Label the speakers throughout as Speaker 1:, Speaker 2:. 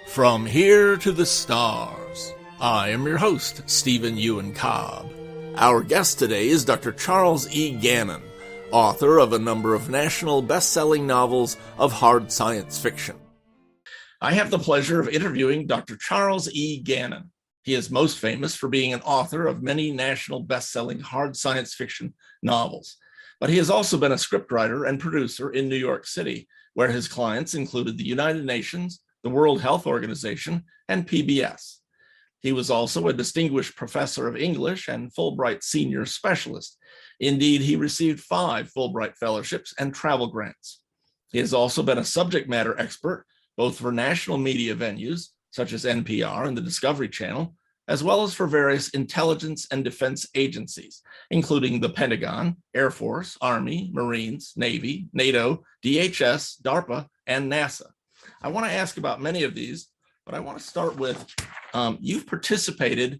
Speaker 1: From here to the stars, I am your host, Stephen Ewan Cobb. Our guest today is Dr. Charles E. Gannon, author of a number of national best-selling novels of hard science fiction. I have the pleasure of interviewing Dr. Charles E. Gannon. He is most famous for being an author of many national best-selling hard science fiction novels, but he has also been a scriptwriter and producer in New York City, where his clients included the United Nations, the World Health Organization, and PBS. He was also a distinguished professor of English and Fullbright Senior Specialist. Indeed, he received 5 Fullbright fellowships and travel grants. He has also been a subject matter expert, both for national media venues, such as NPR and the Discovery Channel, as well as for various intelligence and defense agencies, including the Pentagon, Air Force, Army, Marines, Navy, NATO, DHS, DARPA, and NASA. I want to ask about many of these, but I want to start with, you've participated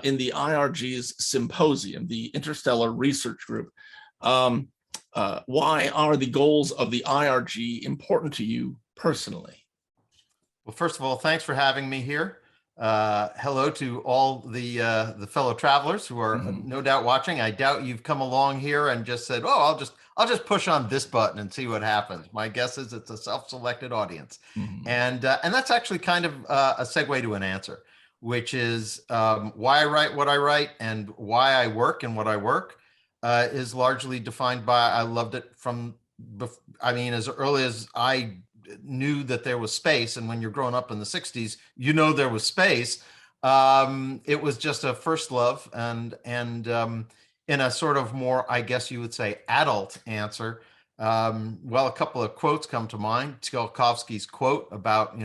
Speaker 1: in the IRG's symposium, the Interstellar Research Group. Why are the goals of the IRG important to you personally?
Speaker 2: Well, first of all, thanks for having me here. Hello to all the fellow travelers who are no doubt watching. I doubt you've come along here and just said, "Oh, I'll just push on this button and see what happens." My guess is it's a self-selected audience, and that's actually kind of a segue to an answer, which is why I write what I write and why I work and what I work is largely defined by I loved it from, I mean, as early as I knew that there was space, and when you're growing up in the 60s, you know there was space. It was just a first love, and in a sort of more, I guess you would say, adult answer. Well, a couple of quotes come to mind. Tsiolkovsky's quote about,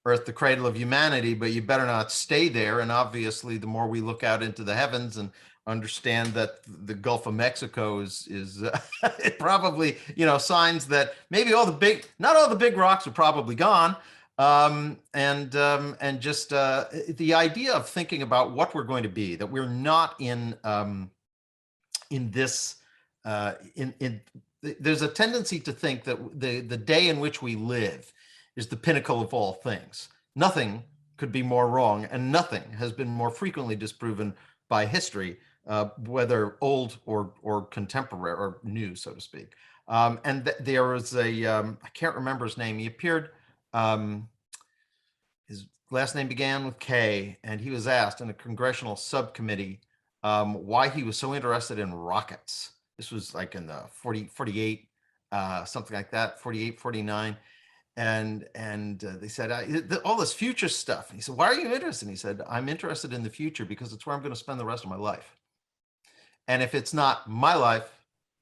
Speaker 2: Earth, the cradle of humanity, but you better not stay there. And obviously, the more we look out into the heavens and understand that the Gulf of Mexico is it probably, signs that maybe not all the big rocks are probably gone. And just the idea of thinking about what we're going to be, that we're not in this, there's a tendency to think that the day in which we live is the pinnacle of all things. Nothing could be more wrong, and nothing has been more frequently disproven by history, whether old or contemporary or new, so to speak. There was I can't remember his name. He appeared, his last name began with K, and he was asked in a congressional subcommittee why he was so interested in rockets. This was like in the 48, something like that, 48, 49. And they said, all this future stuff. And he said, why are you interested? And he said, I'm interested in the future because it's where I'm going to spend the rest of my life. And if it's not my life,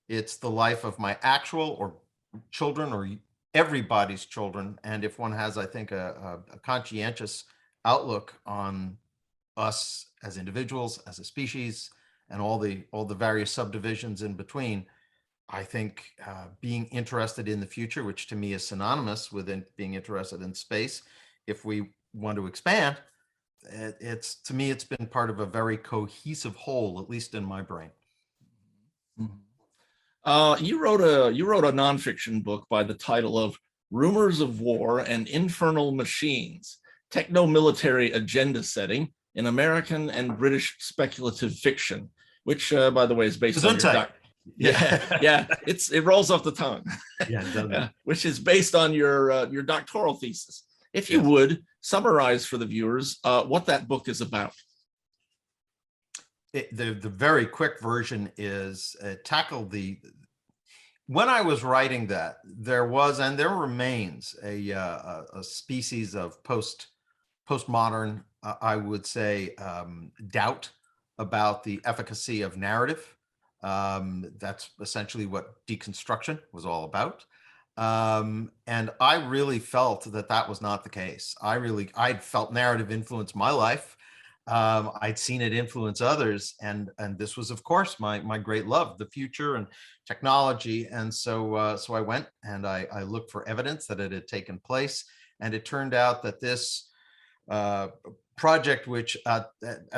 Speaker 2: it's the life of my actual or children or everybody's children. And if one has, I think, a conscientious outlook on us as individuals, as a species, and all the various subdivisions in between, I think being interested in the future, which to me is synonymous with being interested in space, if we want to expand, to me, it's been part of a very cohesive whole, at least in my brain.
Speaker 1: You wrote a nonfiction book by the title of Rumors of War and Infernal Machines, Techno-Military Agenda Setting in American and British Speculative Fiction, which, by the way, is based on your it rolls off the tongue. Yeah, it does. Which is based on your doctoral thesis. If you would summarize for the viewers what that book is about.
Speaker 2: The very quick version is tackled when I was writing that, there was and there remains a species of postmodern, I would say, doubt about the efficacy of narrative. That's essentially what deconstruction was all about. And I really felt that was not the case. I'd felt narrative influence my life. I'd seen it influence others. And this was, of course, my great love, the future and technology. And so I went and I looked for evidence that it had taken place. And it turned out that this project, which at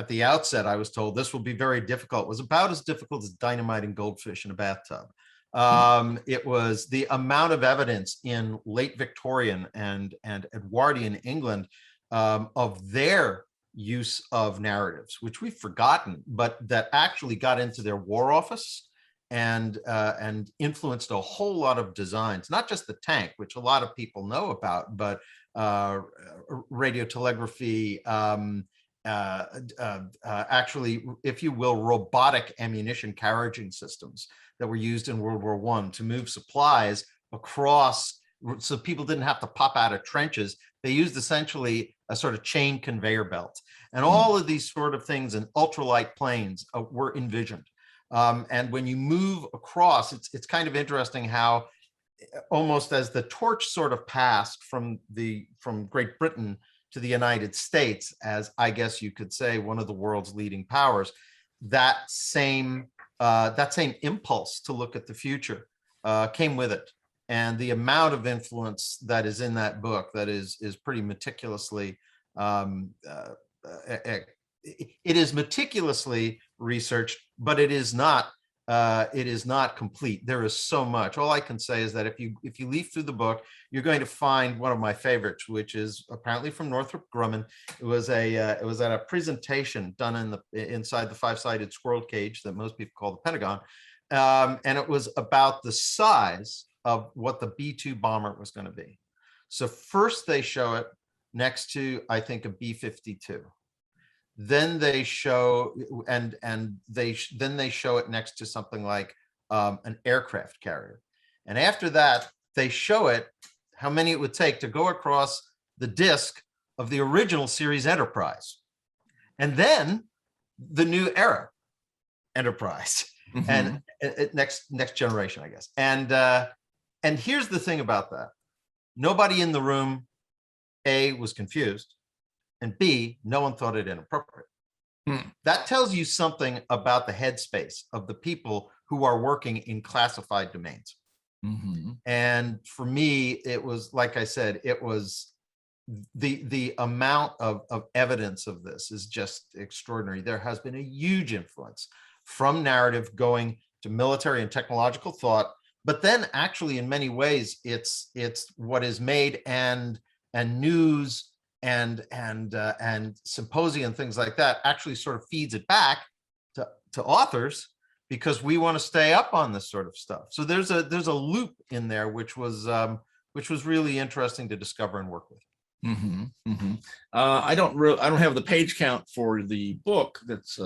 Speaker 2: the outset I was told this will be very difficult, was about as difficult as dynamiting goldfish in a bathtub. It was the amount of evidence in late Victorian and Edwardian England of their use of narratives, which we've forgotten, but that actually got into their war office and influenced a whole lot of designs, not just the tank, which a lot of people know about, but radio telegraphy, actually, if you will, robotic ammunition carriaging systems that were used in World War I to move supplies across, so people didn't have to pop out of trenches. They used essentially a sort of chain conveyor belt. And all of these sort of things in ultralight planes were envisioned. And when you move across, it's kind of interesting how almost as the torch sort of passed from Great Britain to the United States, as I guess you could say one of the world's leading powers, that same impulse to look at the future came with it. And the amount of influence that is in that book that is pretty meticulously, it is meticulously researched, but it is not complete. There is so much. All I can say is that if you leaf through the book, you're going to find one of my favorites, which is apparently from Northrop Grumman. It was at a presentation done inside the five-sided squirrel cage that most people call the Pentagon, and it was about the size of what the B-2 bomber was going to be. So first they show it next to, I think, a B-52. Then they show then they show it next to something like an aircraft carrier, and after that they show it how many it would take to go across the disk of the original series Enterprise, and then the new era Enterprise, and next generation, I guess. And here's the thing about that: nobody in the room, A, was confused, and B, no one thought it inappropriate. That tells you something about the headspace of the people who are working in classified domains. And for me, it was, like I said, it was the amount of evidence of this is just extraordinary. There has been a huge influence from narrative going to military and technological thought, but then actually in many ways it's what is made and news and symposia and things like that actually sort of feeds it back to authors, because we want to stay up on this sort of stuff. So there's a loop in there which was really interesting to discover and work with.
Speaker 1: I don't have the page count for the book that's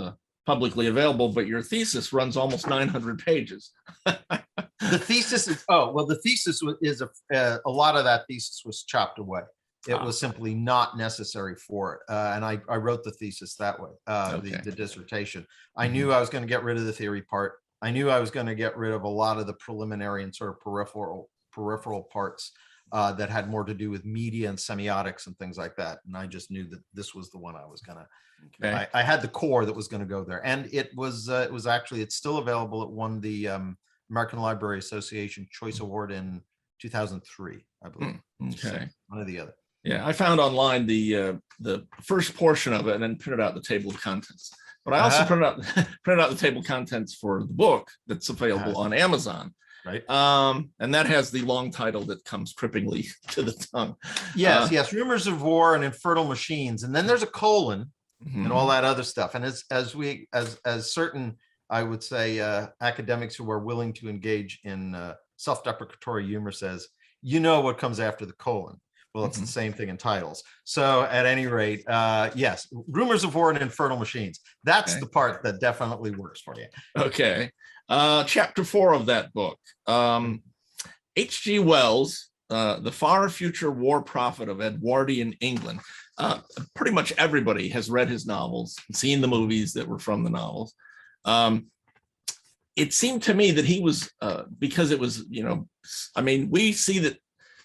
Speaker 1: publicly available, but your thesis runs almost 900 pages.
Speaker 2: The thesis is the thesis is a lot of that thesis was chopped away. It was simply not necessary for it. And I wrote the thesis that way, the dissertation. I knew I was going to get rid of the theory part. I knew I was going to get rid of a lot of the preliminary and sort of peripheral parts that had more to do with media and semiotics and things like that. And I just knew that this was the one I was going to, I had the core that was going to go there. And it was actually, it's still available. It won the American Library Association Choice Award in 2003, I believe. So one or the other.
Speaker 1: Yeah, I found online the first portion of it and then printed out the table of contents. But I also printed out the table of contents for the book that's available on Amazon.
Speaker 2: Right.
Speaker 1: And that has the long title that comes trippingly to the tongue.
Speaker 2: Yes. Rumors of War and Infernal Machines. And then there's a colon and all that other stuff. And as certain, I would say, academics who are willing to engage in self-deprecatory humor says, you know what comes after the colon. Well, it's the same thing in titles. So at any rate, yes, Rumors of War and Infernal Machines. That's the part that definitely works for you.
Speaker 1: Okay. Chapter 4 of that book. H.G. Wells, the far future war prophet of Edwardian England. Pretty much everybody has read his novels and seen the movies that were from the novels. It seemed to me that he was, because it was,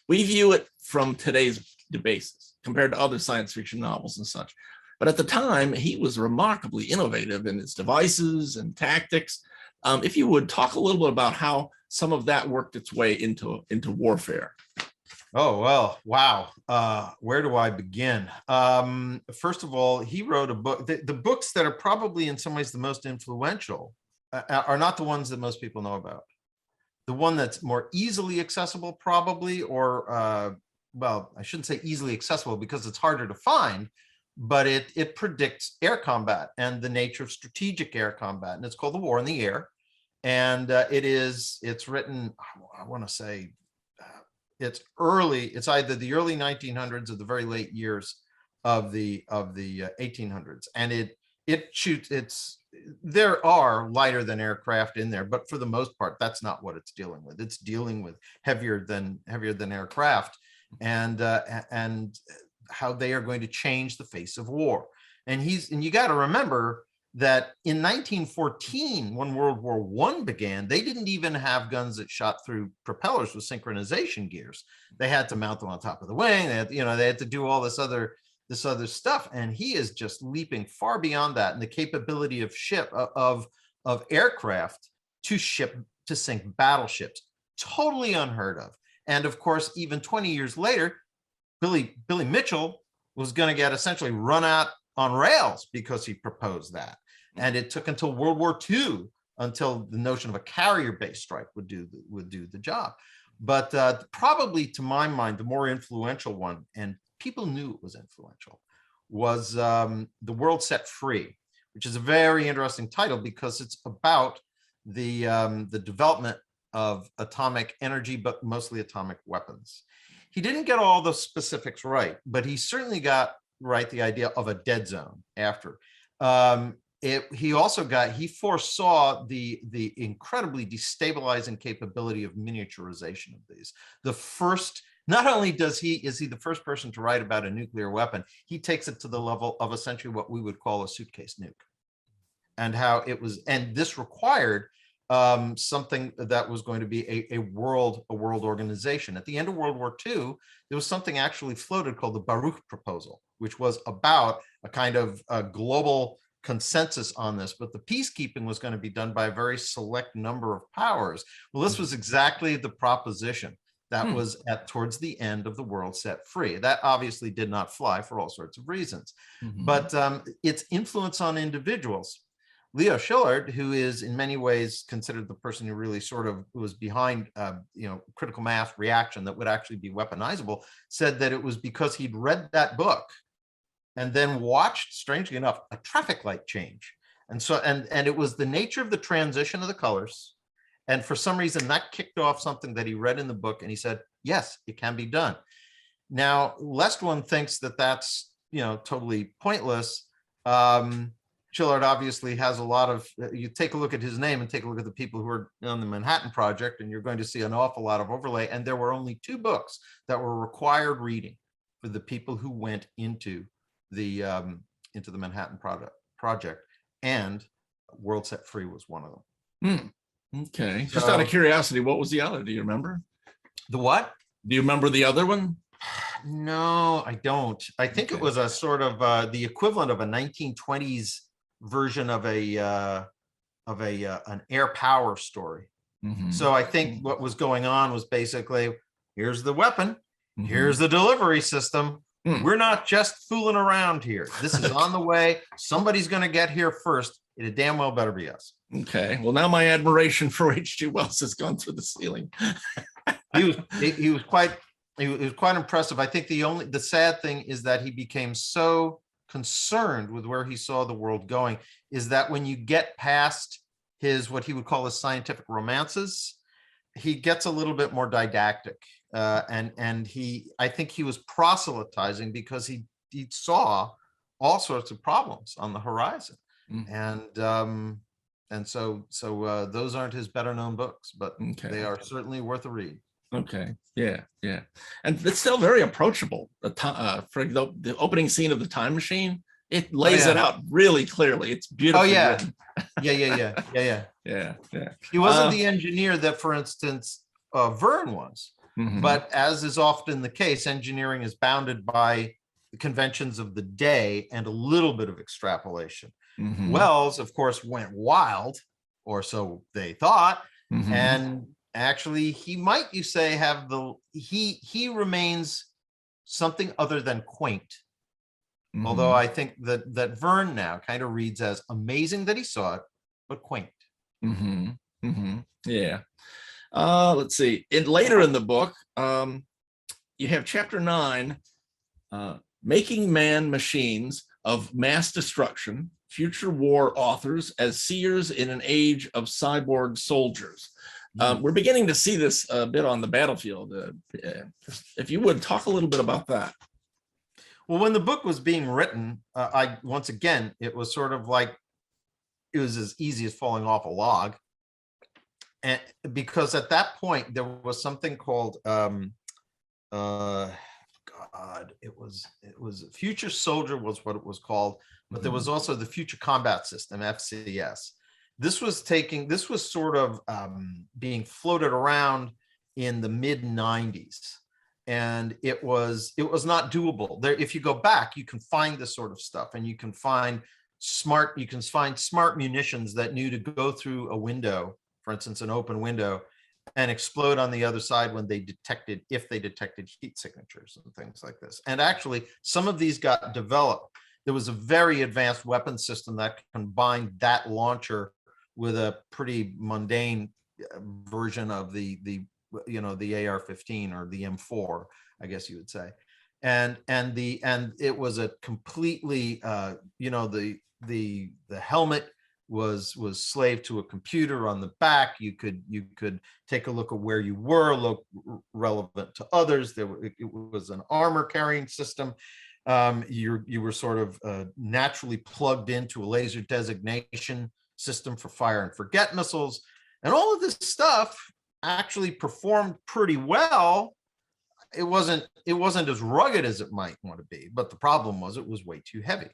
Speaker 1: we view it from today's basis compared to other science fiction novels and such. But at the time, he was remarkably innovative in his devices and tactics. If you would talk a little bit about how some of that worked its way into warfare.
Speaker 2: Oh, well, wow. Where do I begin? First of all, he wrote a book. The books that are probably in some ways the most influential are not the ones that most people know about. the one that's more easily accessible, probably, or well, I shouldn't say easily accessible because it's harder to find, but it predicts air combat and the nature of strategic air combat, and it's called The War in the Air. And it's written, I want to say, it's either the early 1900s or the very late years of the 1800s, and there are lighter than aircraft in there, but for the most part, that's not what it's dealing with. It's dealing with heavier than aircraft, and how they are going to change the face of war. And you got to remember that in 1914, when World War I began, they didn't even have guns that shot through propellers with synchronization gears. They had to mount them on top of the wing. They had to do all this other stuff. And he is just leaping far beyond that. And the capability of aircraft to sink battleships, totally unheard of. And of course, even 20 years later, Billy Mitchell was going to get essentially run out on rails because he proposed that. And it took until World War II until the notion of a carrier-based strike would do the job. But probably, to my mind, the more influential one, and people knew it was influential, was The World Set Free, which is a very interesting title because it's about the development of atomic energy, but mostly atomic weapons. He didn't get all the specifics right, but he certainly got right the idea of a dead zone after. He foresaw the incredibly destabilizing capability of miniaturization of these. Not only is he the first person to write about a nuclear weapon, he takes it to the level of essentially what we would call a suitcase nuke, and how it was, and this required something that was going to be a world organization. At the end of World War II, there was something actually floated called the Baruch Proposal, which was about a kind of a global consensus on this, but the peacekeeping was going to be done by a very select number of powers. Well, this was exactly the proposition that was towards the end of The World Set Free. That obviously did not fly for all sorts of reasons, but its influence on individuals. Leo Szilard, who is in many ways considered the person who really sort of was behind, critical mass reaction that would actually be weaponizable, said that it was because he'd read that book and then watched, strangely enough, a traffic light change. And so, and it was the nature of the transition of the colors. And for some reason that kicked off something that he read in the book, and he said, yes, it can be done. Now, lest one thinks that that's, totally pointless, Szilard obviously has a lot of, you take a look at his name and take a look at the people who are on the Manhattan Project, and you're going to see an awful lot of overlay. And there were only 2 books that were required reading for the people who went into the Manhattan Project, and World Set Free was one of them.
Speaker 1: Okay. Just out of curiosity, what was the other? Do you remember?
Speaker 2: The what?
Speaker 1: Do you remember the other one?
Speaker 2: No, I don't. I think it was a sort of the equivalent of a 1920s version of an air power story. So I think what was going on was basically, here's the weapon, here's the delivery system. We're not just fooling around here. This is on the way. Somebody's going to get here first. It damn well better be us.
Speaker 1: Okay. Well, now my admiration for H.G. Wells has gone through the ceiling.
Speaker 2: He was quite impressive. I think the sad thing is that he became so concerned with where he saw the world going, is that when you get past what he would call his scientific romances, he gets a little bit more didactic. And I think he was proselytizing because he saw all sorts of problems on the horizon. And so those aren't his better known books, but they are certainly worth a read.
Speaker 1: Okay. Yeah. And it's still very approachable. For the opening scene of the time machine, it lays it out really clearly. It's beautiful.
Speaker 2: Oh yeah.
Speaker 1: Written.
Speaker 2: Yeah. He wasn't the engineer that, for instance, Verne was. But as is often the case, engineering is bounded by the conventions of the day and a little bit of extrapolation. Wells, of course, went wild, or so they thought, and actually, he might, you say, he remains something other than quaint. Although I think that Verne now kind of reads as amazing that he saw it, but quaint.
Speaker 1: Yeah. Let's see. Later in the book, you have chapter 9, Making Man Machines of Mass Destruction, Future War Authors as Seers in an Age of Cyborg Soldiers. We're beginning to see this a bit on the battlefield. If you would talk a little bit about that.
Speaker 2: Well, when the book was being written, once again, it was sort of like, it was as easy as falling off a log. And because at that point there was something called, it was Future Soldier was what it was called, but there was also the Future Combat System, FCS. This was sort of being floated around in the mid 90s. And it was not doable. There, if you go back, you can find this sort of stuff, and you can find smart munitions that knew to go through a window, for instance, an open window, and explode on the other side when if they detected heat signatures and things like this. And actually, some of these got developed. There was a very advanced weapon system that combined that launcher with a pretty mundane version of the AR-15 or the M4, I guess you would say. And it was a completely the helmet was slave to a computer on the back. You could take a look at where you were, look relevant to others. It was an armor carrying system. You were sort of naturally plugged into a laser designation system for fire and forget missiles, and all of this stuff actually performed pretty well. It wasn't as rugged as it might want to be, but the problem was it was way too heavy.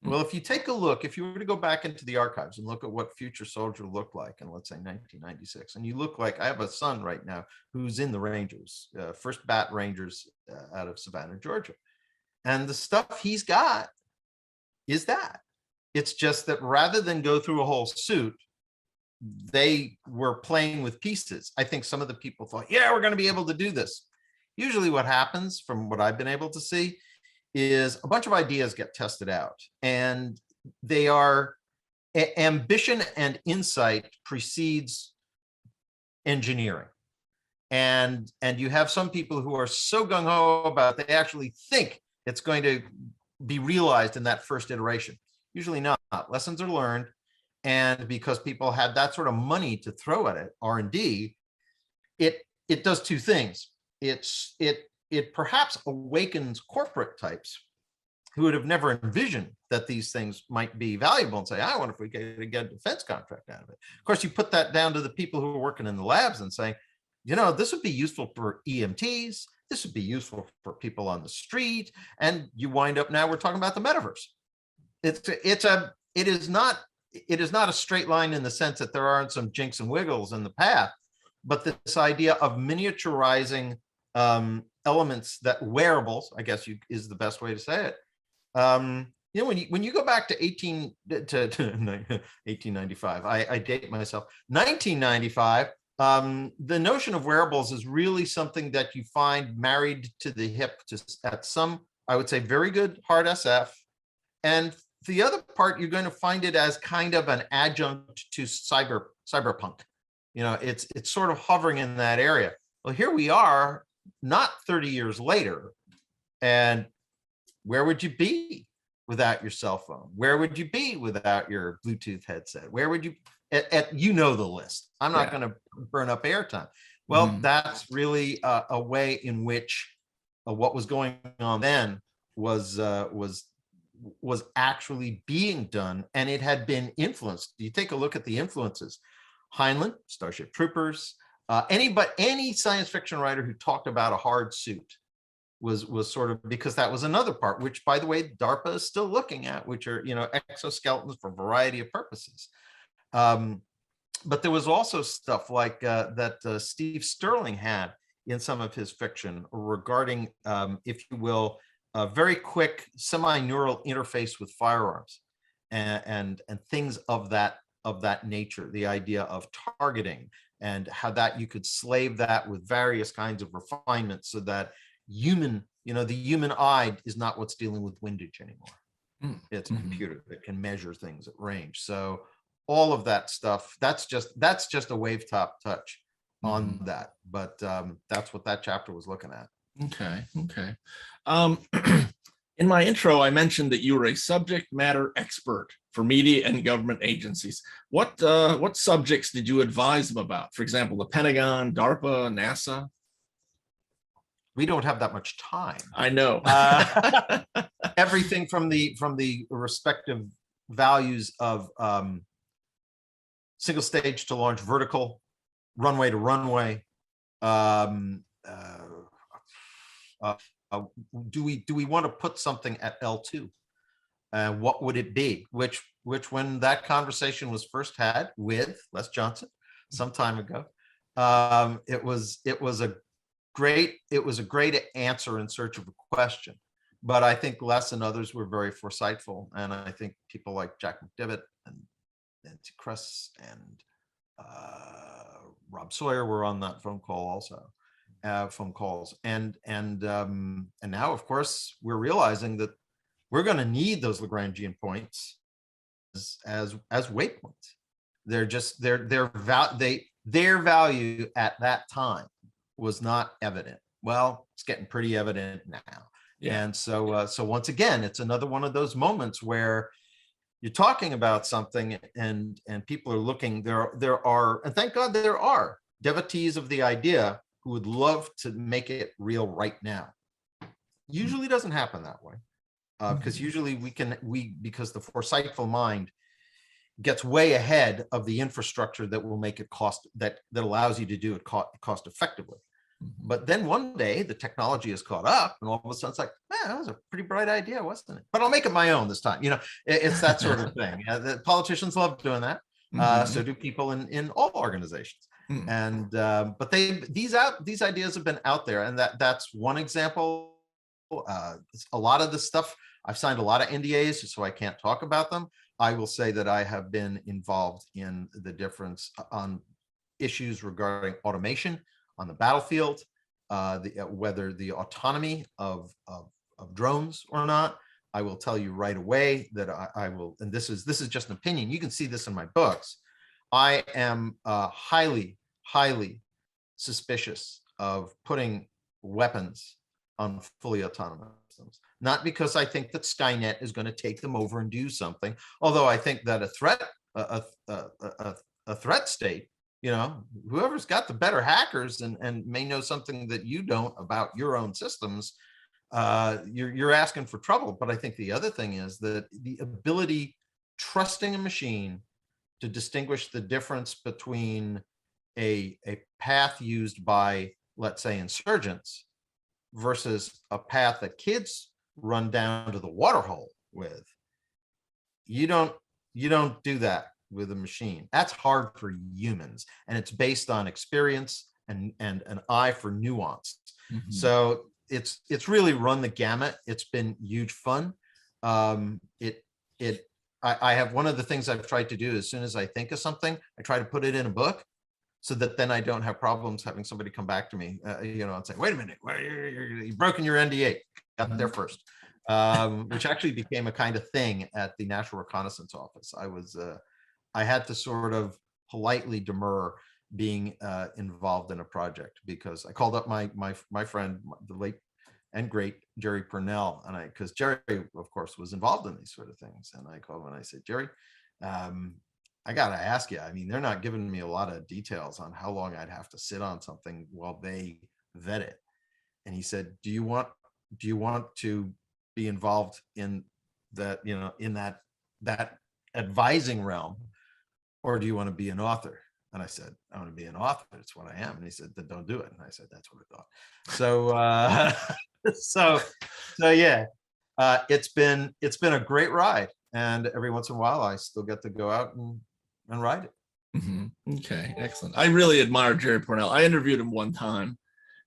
Speaker 2: Well, if you take a look, if you were to go back into the archives and look at what Future Soldier looked like in, let's say, 1996, and you look like, I have a son right now who's in the Rangers, First Bat Rangers out of Savannah, Georgia. And the stuff he's got is that. It's just that rather than go through a whole suit, they were playing with pieces. I think some of the people thought, yeah, we're going to be able to do this. Usually what happens, from what I've been able to see, is a bunch of ideas get tested out, and they are ambition and insight precedes engineering. And you have some people who are so gung-ho about it, they actually think it's going to be realized in that first iteration. Usually not. Lessons are learned. And because people had that sort of money to throw at it, R&D, it does two things. It perhaps awakens corporate types who would have never envisioned that these things might be valuable and say, I wonder if we could get a defense contract out of it. Of course, you put that down to the people who are working in the labs and saying, this would be useful for EMTs. This would be useful for people on the street. And you wind up, now we're talking about the metaverse. It is not a straight line in the sense that there aren't some jinks and wiggles in the path, but this idea of miniaturizing elements, that wearables, I guess is the best way to say it. When you go back to 1895, I date myself, 1995, the notion of wearables is really something that you find married to the hip at some, I would say, very good hard SF. And the other part, you're going to find it as kind of an adjunct to cyberpunk. It's sort of hovering in that area. Well, here we are, not 30 years later, and where would you be without your cell phone? Where would you be without your Bluetooth headset? Where would you, the list. I'm not going to burn up airtime. Well, that's really a way in which what was going on then was actually being done, and it had been influenced. You take a look at the influences. Heinlein, Starship Troopers, any science fiction writer who talked about a hard suit was sort of, because that was another part, which, by the way, DARPA is still looking at, which are exoskeletons for a variety of purposes. But there was also stuff like that Steve Sterling had in some of his fiction regarding, if you will, a very quick semi-neural interface with firearms and things of that nature. The idea of targeting and how that you could slave that with various kinds of refinements so that the human eye is not what's dealing with windage anymore. It's a computer that can measure things at range. So all of that stuff, that's just a wave top touch on that. But that's what that chapter was looking at.
Speaker 1: Okay. Um, in my intro, I mentioned that you were a subject matter expert for media and government agencies. What subjects did you advise them about? For example, the Pentagon, DARPA, NASA?
Speaker 2: We don't have that much time.
Speaker 1: I know.
Speaker 2: Everything from the respective values of single stage to launch vertical, runway to runway. Do we want to put something at L2? What would it be? Which when that conversation was first had with Les Johnson some time ago, it was a great answer in search of a question. But I think Les and others were very foresightful, and I think people like Jack McDivitt and Nancy Kress and Rob Sawyer were on that phone call also. Phone calls, and now, of course, we're realizing that we're going to need those Lagrangian points as waypoints. They're just their value at that time was not evident. Well, it's getting pretty evident now. Yeah. And so once again, it's another one of those moments where you're talking about something and people are looking. There are, and thank God there are, devotees of the idea who would love to make it real right now. Usually doesn't happen that way, because usually because the foresightful mind gets way ahead of the infrastructure that will make it that allows you to do it cost effectively. But then one day the technology is caught up, and all of a sudden it's like, man, that was a pretty bright idea, wasn't it? But I'll make it my own this time. It's that sort of thing. The politicians love doing that. So do people in all organizations. And but these ideas have been out there, and that's one example. A lot of the stuff, I've signed a lot of NDAs, so I can't talk about them. I will say that I have been involved in the difference on issues regarding automation on the battlefield, whether the autonomy of drones or not. I will tell you right away that I will, and this is just an opinion. You can see this in my books. I am highly suspicious of putting weapons on fully autonomous systems. Not because I think that Skynet is going to take them over and do something, although I think that a threat state, whoever's got the better hackers and may know something that you don't about your own systems, you're asking for trouble. But I think the other thing is that the ability, trusting a machine to distinguish the difference between a path used by, let's say, insurgents versus a path that kids run down to the waterhole with. You don't do that with a machine. That's hard for humans, and it's based on experience and an eye for nuance. So it's really run the gamut. It's been huge fun. I have, one of the things I've tried to do, as soon as I think of something, I try to put it in a book, so that then I don't have problems having somebody come back to me, and say, wait a minute, you've broken your NDA. Got there first, which actually became a kind of thing at the National Reconnaissance Office. I had to sort of politely demur being involved in a project, because I called up my friend, the late and great Jerry Purnell, and because Jerry, of course, was involved in these sort of things, and I called him and I said, Jerry, I got to ask you, I mean, they're not giving me a lot of details on how long I'd have to sit on something while they vet it. And he said, do you want to be involved in that, in that advising realm, or do you want to be an author? And I said, I want to be an author. That's what I am. And he said, then don't do it. And I said, that's what I thought. So, so yeah, it's been a great ride. And every once in a while, I still get to go out and ride it.
Speaker 1: Okay, excellent. I really admire Jerry Purnell. I interviewed him one time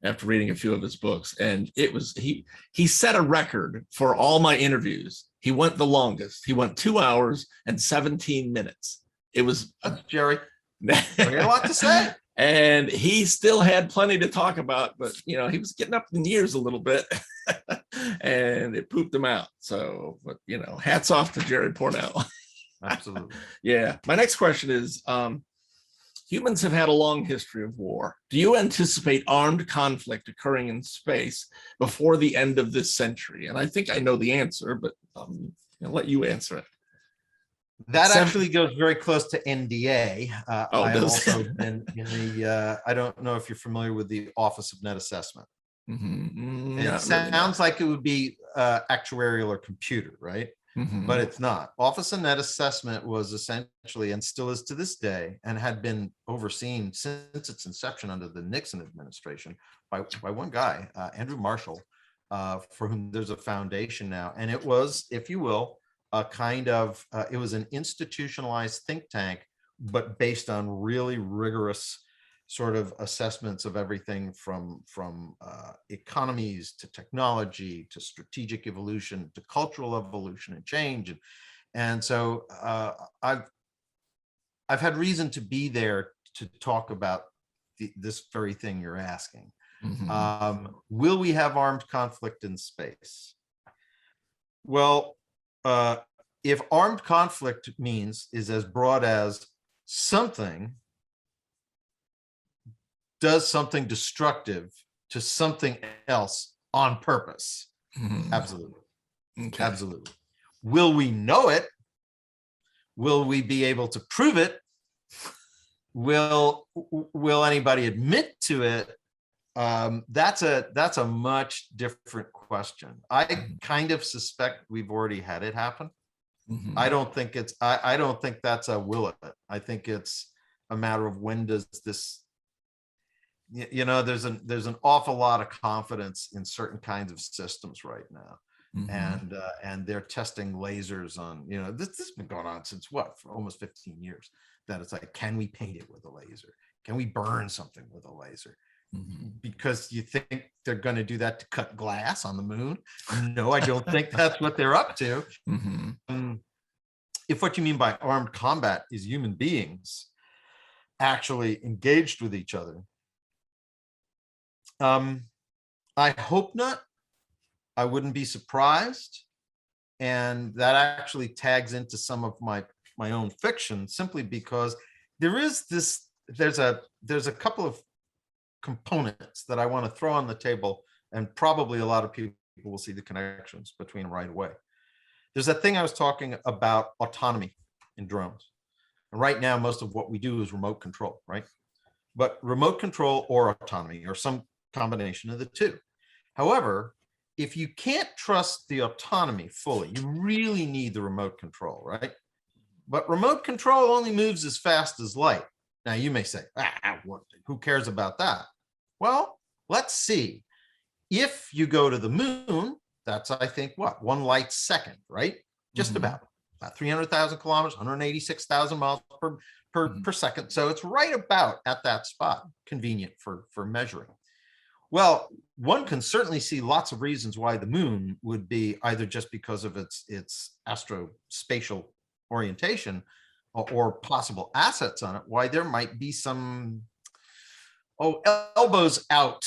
Speaker 1: after reading a few of his books, and it was he set a record for all my interviews. He went the longest. He went 2 hours and 17 minutes. It was
Speaker 2: Jerry. We got a lot to say.
Speaker 1: And he still had plenty to talk about, but he was getting up in years a little bit, and it pooped him out. So, but hats off to Jerry Purnell.
Speaker 2: Absolutely.
Speaker 1: Yeah. My next question is, Humans have had a long history of war. Do you anticipate armed conflict occurring in space before the end of this century? And I think I know the answer, but I'll let you answer it.
Speaker 2: That actually goes very close to NDA. I have
Speaker 1: does
Speaker 2: also been in the, I don't know if you're familiar with the Office of Net Assessment.
Speaker 1: Mm-hmm.
Speaker 2: It sounds like it would be actuarial or computer, right?
Speaker 1: Mm-hmm.
Speaker 2: But it's not. Office of Net Assessment was essentially, and still is to this day, and had been overseen since its inception under the Nixon administration by one guy, Andrew Marshall, for whom there's a foundation now. And it was, if you will, a kind of, it was an institutionalized think tank, but based on really rigorous sort of assessments of everything from economies to technology to strategic evolution to cultural evolution and change. And so I've had reason to be there to talk about this very thing you're asking. Mm-hmm. Will we have armed conflict in space? Well, if armed conflict is as broad as something does something destructive to something else on purpose. Mm-hmm. Absolutely. Okay. Absolutely. Will we know it? Will we be able to prove it? Will anybody admit to it? That's a much different question. I kind of suspect we've already had it happen. Mm-hmm. I don't think that's a will it. I think it's a matter of when does this, there's an awful lot of confidence in certain kinds of systems right now. Mm-hmm. And they're testing lasers on, this has been going on since for almost 15 years, that it's like, can we paint it with a laser? Can we burn something with a laser? Mm-hmm. Because you think they're going to do that to cut glass on the moon? No, I don't think that's what they're up to. Mm-hmm. If what you mean by armed combat is human beings actually engaged with each other, I hope not. I wouldn't be surprised. And that actually tags into some of my own fiction, simply because there's a couple of components that I want to throw on the table, and probably a lot of people will see the connections between them right away. There's that thing I was talking about, autonomy in drones. And right now, most of what we do is remote control, right? But remote control or autonomy, or some combination of the two. However, if you can't trust the autonomy fully, you really need the remote control, right? But remote control only moves as fast as light. Now you may say, who cares about that? Well, let's see. If you go to the moon, that's, I think, one light second, right? Just about 300,000 kilometers, 186,000 miles per second. So it's right about at that spot, convenient for measuring. Well, one can certainly see lots of reasons why the moon would be, either just because of its astrospatial orientation or possible assets on it, why there might be some elbows out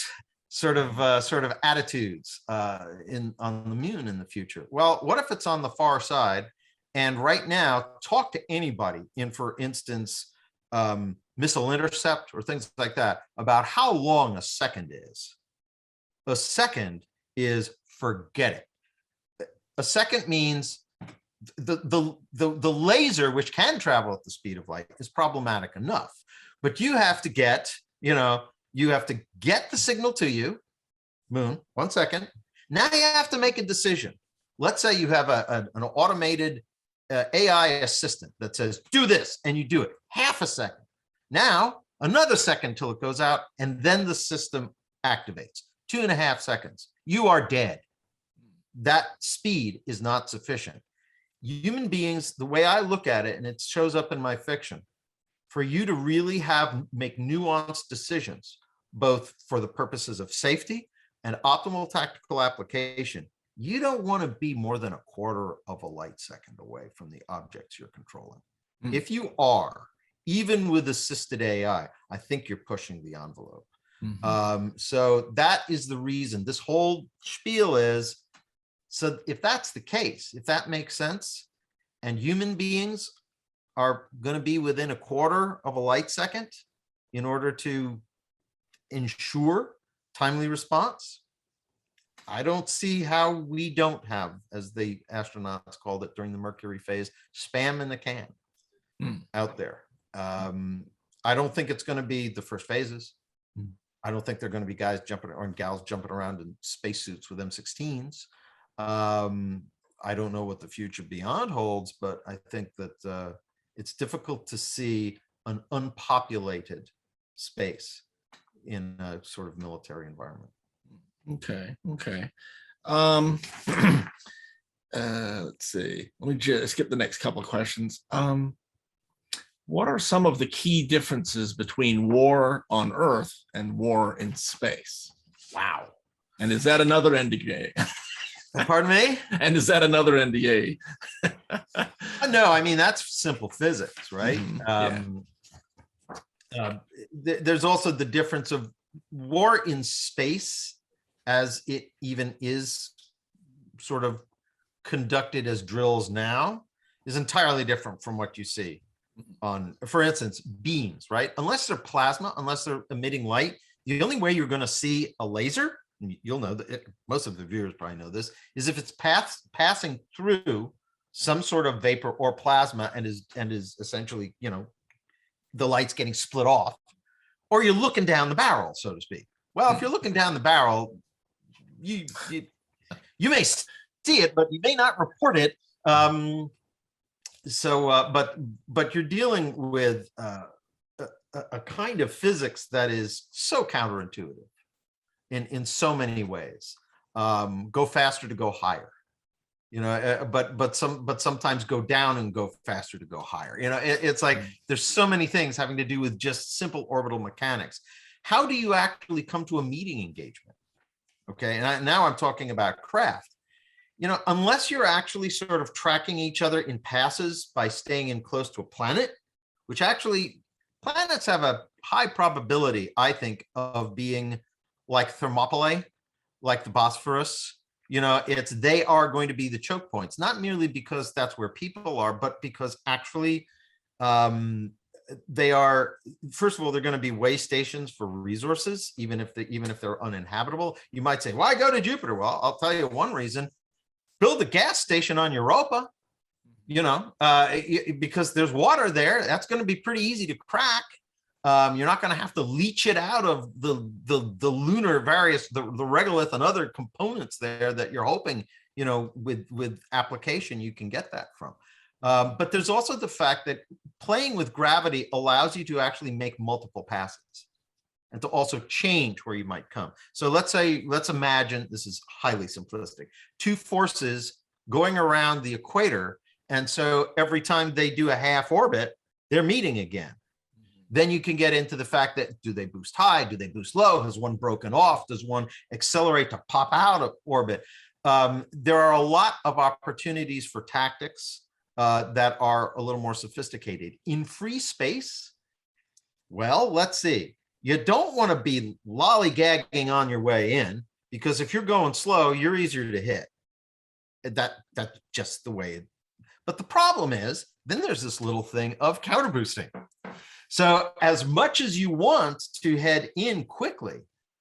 Speaker 2: sort of attitudes on the moon in the future. Well, what if it's on the far side? And right now, talk to anybody in, for instance, missile intercept or things like that, about how long a second is. A second is, forget it. A second means the laser, which can travel at the speed of light, is problematic enough. But you have to get, you have to get the signal to you, moon, 1 second. Now you have to make a decision. Let's say you have an automated AI assistant that says, do this, and you do it. Half a second. Now, another second till it goes out, and then the system activates. 2.5 seconds. You are dead. That speed is not sufficient. Human beings, the way I look at it, and it shows up in my fiction, for you to really make nuanced decisions, both for the purposes of safety and optimal tactical application, you don't want to be more than 1/4 of a light second away from the objects you're controlling. Mm. If you are, even with assisted AI, I think you're pushing the envelope. Mm-hmm. So that is the reason this whole spiel is. So if that's the case, if that makes sense, and human beings are going to be within 1/4 of a light second, in order to ensure timely response, I don't see how we don't have, as the astronauts called it during the Mercury phase, spam in the can out there. I don't think it's going to be the first phases. I don't think they're going to be guys jumping or gals jumping around in spacesuits with M16s. I don't know what the future beyond holds, but I think that it's difficult to see an unpopulated space in a sort of military environment.
Speaker 1: Okay. Let's see. Let me just skip the next couple of questions. What are some of the key differences between war on Earth and war in space?
Speaker 2: Wow.
Speaker 1: And is that another NDA?
Speaker 2: Pardon me?
Speaker 1: And is that another NDA?
Speaker 2: No, I mean, that's simple physics, right? There's also the difference of war in space, as it even is sort of conducted as drills now, is entirely different from what you see on, for instance, beams, right? Unless they're plasma, unless they're emitting light, the only way you're going to see a laser, you'll know that most of the viewers probably know this, is if it's passing through some sort of vapor or plasma and is essentially, the light's getting split off, or you're looking down the barrel, so to speak. Well, if you're looking down the barrel, you may see it, but you may not report it. But you're dealing with a kind of physics that is so counterintuitive in so many ways. Go faster to go higher, but sometimes go down and go faster to go higher. It's like there's so many things having to do with just simple orbital mechanics. How do you actually come to a meeting engagement? Okay, and now I'm talking about craft. Unless you're actually sort of tracking each other in passes by staying in close to a planet, which actually planets have a high probability, I think, of being like Thermopylae, like the Bosphorus. They are going to be the choke points, not merely because that's where people are, but because actually they are, first of all, they're going to be way stations for resources, even if they're uninhabitable. You might say, why go to Jupiter? Well, I'll tell you one reason. Build a gas station on Europa, because there's water there. That's going to be pretty easy to crack. You're not going to have to leach it out of the lunar various, the regolith and other components there that you're hoping, with application, you can get that from. But there's also the fact that playing with gravity allows you to actually make multiple passes and to also change where you might come. So let's imagine, this is highly simplistic, two forces going around the equator. And so every time they do a half orbit, they're meeting again. Then you can get into the fact that, do they boost high? Do they boost low? Has one broken off? Does one accelerate to pop out of orbit? There are a lot of opportunities for tactics that are a little more sophisticated. In free space, well, let's see. You don't want to be lollygagging on your way in, because if you're going slow, you're easier to hit. That's just the way. But the problem is, then there's this little thing of counter boosting. So as much as you want to head in quickly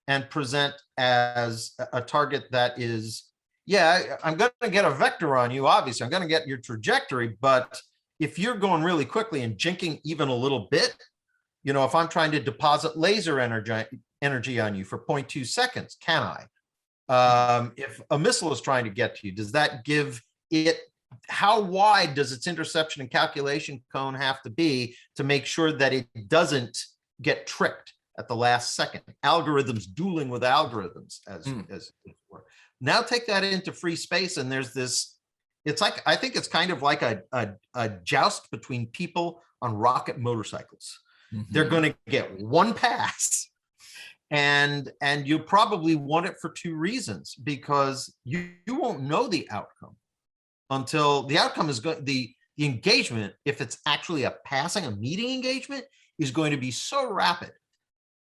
Speaker 2: and present as a target that is, I'm going to get a vector on you, obviously, I'm going to get your trajectory, but if you're going really quickly and jinking even a little bit, if I'm trying to deposit laser energy on you for 0.2 seconds, can I? If a missile is trying to get to you, does that give it, how wide does its interception and calculation cone have to be to make sure that it doesn't get tricked at the last second? Algorithms dueling with algorithms, as it were. Now take that into free space, and there's this, I think it's kind of like a joust between people on rocket motorcycles. They're going to get one pass, and you probably want it for two reasons, because you won't know the outcome until the outcome is going. The engagement, if it's actually a meeting engagement, is going to be so rapid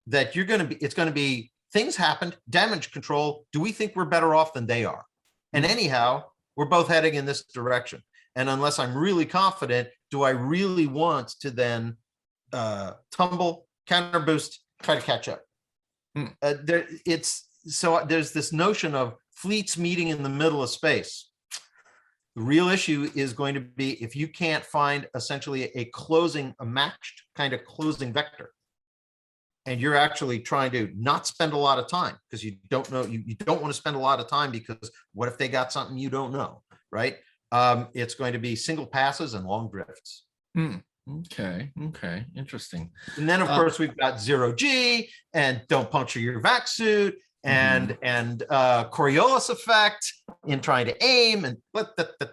Speaker 2: that it's going to be things happened, damage control. Do we think we're better off than they are? And anyhow, we're both heading in this direction. And unless I'm really confident, do I really want to then tumble counter boost, try to catch up.
Speaker 1: Hmm.
Speaker 2: There's this notion of fleets meeting in the middle of space. The real issue is going to be if you can't find essentially a matched kind of closing vector, and you're actually trying to not spend a lot of time because you don't know, you don't want to spend a lot of time because what if they got something you don't know, right? It's going to be single passes and long drifts.
Speaker 1: Okay, interesting.
Speaker 2: And then of course we've got zero G and don't puncture your vac suit and Coriolis effect in trying to aim, and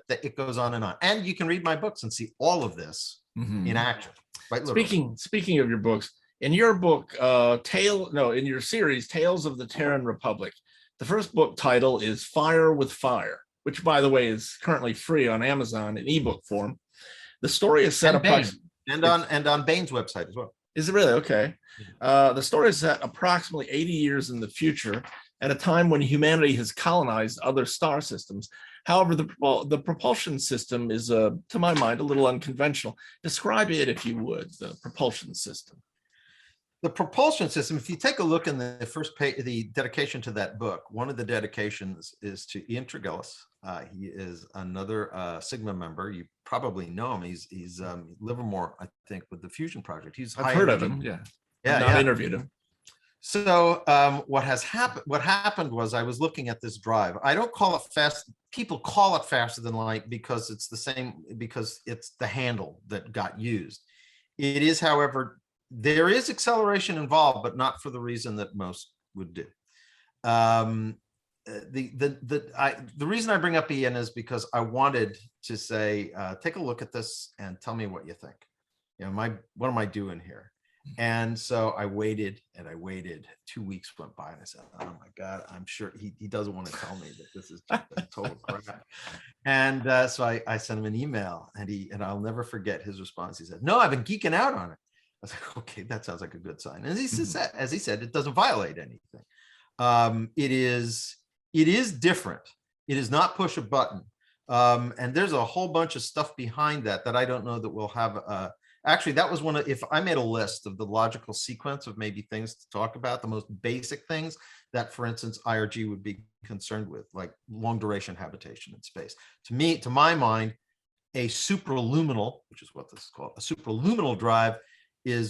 Speaker 2: it goes on and on. And you can read my books and see all of this in action. Right.
Speaker 1: Speaking of your books, in your book, in your series, Tales of the Terran Republic, the first book title is Fire with Fire, which, by the way, is currently free on Amazon in ebook form. The story is set
Speaker 2: and on Bain's website as well.
Speaker 1: Is it really? Okay. The story is set approximately 80 years in the future, at a time when humanity has colonized other star systems. However, the propulsion system is, to my mind, a little unconventional. Describe it, if you would, the propulsion system.
Speaker 2: The propulsion system, if you take a look in the first page, the dedication to that book, one of the dedications is to Ian Tregellis. He is another Sigma member. You probably know him. He's Livermore, I think, with the Fusion Project.
Speaker 1: I've heard of him. Yeah. I've interviewed him.
Speaker 2: So what happened was I was looking at this drive. I don't call it fast. People call it faster than light because it's the handle that got used. It is, however, there is acceleration involved, but not for the reason that most would do. The reason I bring up Ian is because I wanted to say, take a look at this and tell me what you think. What am I doing here? And so I waited and I waited. 2 weeks went by and I said, oh my God, I'm sure he doesn't want to tell me that this is just a total crap. And so I sent him an email and I'll never forget his response. He said, no, I've been geeking out on it. I was like, okay, that sounds like a good sign. And as he said, it doesn't violate anything. It is different. It is not push a button. And there's a whole bunch of stuff behind that I don't know that we'll have. Actually, that was if I made a list of the logical sequence of maybe things to talk about, the most basic things that, for instance, IRG would be concerned with, like long duration habitation in space. To my mind, a supraluminal, which is what this is called, a supraluminal drive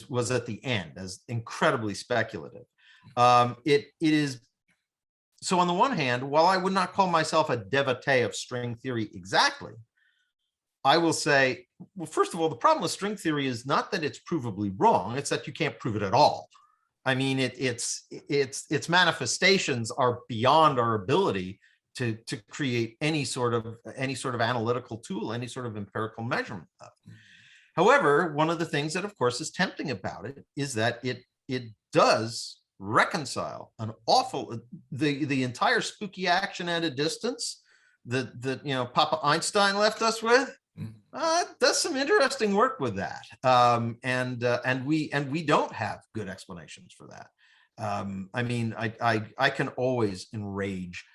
Speaker 2: was at the end, as incredibly speculative. It is. So on the one hand, while I would not call myself a devotee of string theory exactly, I will say, well, first of all, the problem with string theory is not that it's provably wrong; it's that you can't prove it at all. I mean, its manifestations are beyond our ability to create any sort of analytical tool, any sort of empirical measurement of. However, one of the things that, of course, is tempting about it is that it does reconcile the entire spooky action at a distance that Papa Einstein left us with. Does some interesting work with that, and we don't have good explanations for that. I mean, I can always enrage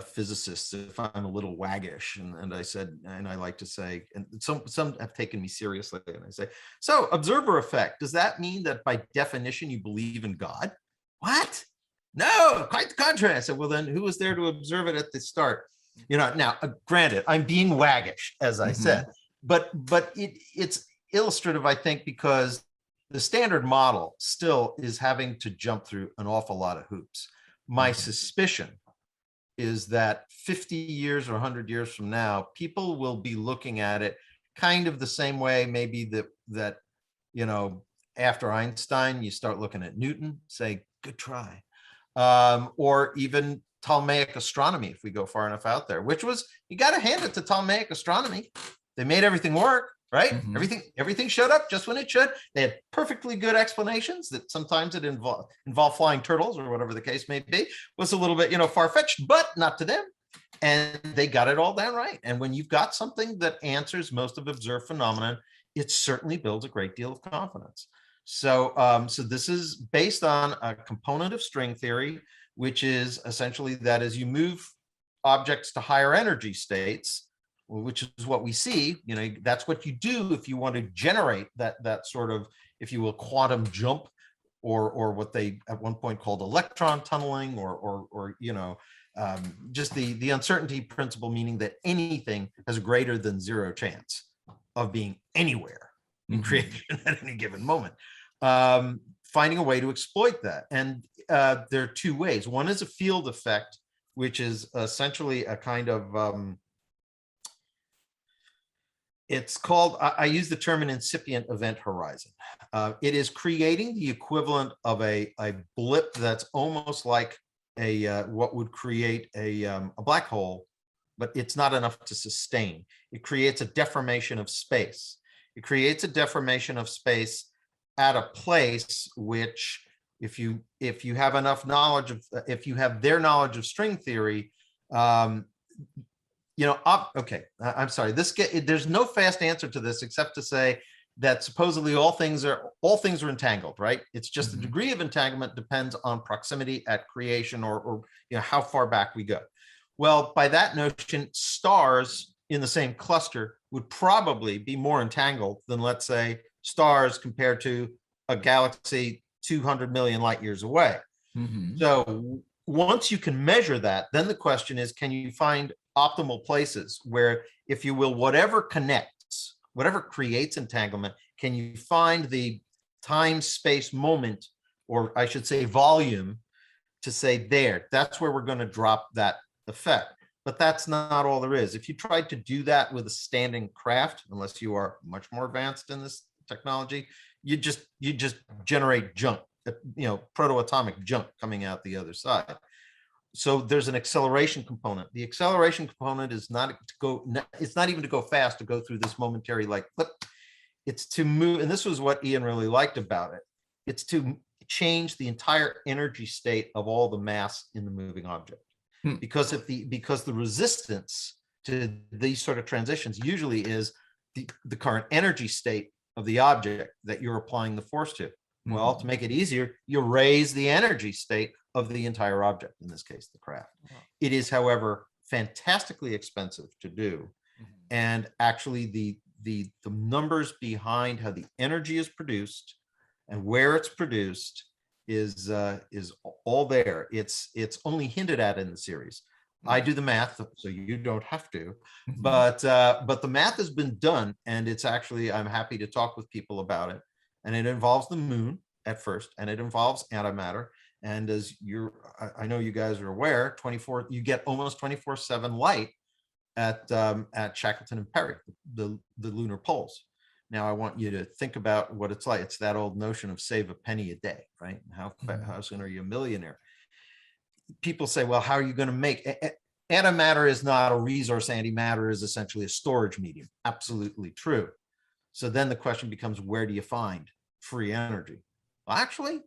Speaker 2: physicists if I'm a little waggish, and I like to say, and some have taken me seriously, and I say, so observer effect, does that mean that by definition you believe in God? What? No, quite the contrary. I said, well, then who was there to observe it at the start? Now, granted, I'm being waggish, as I said, but it's illustrative, I think, because the standard model still is having to jump through an awful lot of hoops. My suspicion is that 50 years or 100 years from now, people will be looking at it kind of the same way, maybe that after Einstein, you start looking at Newton, say, good try. Or even Ptolemaic astronomy, if we go far enough out there, which was, you got to hand it to Ptolemaic astronomy. They made everything work, right? Everything showed up just when it should. They had perfectly good explanations that sometimes it involved flying turtles or whatever the case may be, was a little bit, far-fetched, but not to them. And they got it all down right. And when you've got something that answers most of observed phenomenon, it certainly builds a great deal of confidence. So, so this is based on a component of string theory, which is essentially that as you move objects to higher energy states, which is what we see, that's what you do if you want to generate that sort of, if you will, quantum jump or what they at one point called electron tunneling, or just the uncertainty principle, meaning that anything has a greater than zero chance of being anywhere in creation at any given moment. Finding a way to exploit that. And there are two ways. One is a field effect, which is essentially a kind of, it's called, I use the term an incipient event horizon. It is creating the equivalent of a blip that's almost like what would create a black hole, but it's not enough to sustain. It creates a deformation of space. It creates a deformation of space at a place which, if you have enough knowledge of, if you have their knowledge of string theory, okay, I'm sorry. There's no fast answer to this except to say that supposedly all things are entangled, right? It's just the degree of entanglement depends on proximity at creation, or how far back we go. Well, by that notion, stars in the same cluster would probably be more entangled than, let's say, stars compared to a galaxy 200 million light years away. So once you can measure that, then the question is, can you find optimal places where, if you will, whatever connects, whatever creates entanglement, can you find the time, space, moment, or I should say volume, to say that's where we're going to drop that effect. But that's not all there is. If you tried to do that with a standing craft, unless you are much more advanced in this technology, you just generate junk, proto-atomic junk coming out the other side. So there's an acceleration component. The acceleration component is not even to go fast, to go through this momentary like flip. It's to move, and this was what Ian really liked about it. It's to change the entire energy state of all the mass in the moving object. Because the resistance to these sort of transitions usually is the current energy state of the object that you're applying the force to. Well, to make it easier, you raise the energy state of the entire object, in this case, the craft. It is, however, fantastically expensive to do. And actually the numbers behind how the energy is produced and where it's produced is all there. It's only hinted at in the series. I do the math, so you don't have to, but the math has been done, and it's actually, I'm happy to talk with people about it. And it involves the moon at first, and it involves antimatter. And as I know you guys are aware, you get almost 24/7 light at Shackleton and Perry, the lunar poles. Now I want you to think about what it's like. It's that old notion of save a penny a day, right? How soon are you a millionaire? People say, well, how are you going to make antimatter is not a resource. Antimatter is essentially a storage medium. Absolutely true. So then the question becomes, where do you find free energy? Well, actually,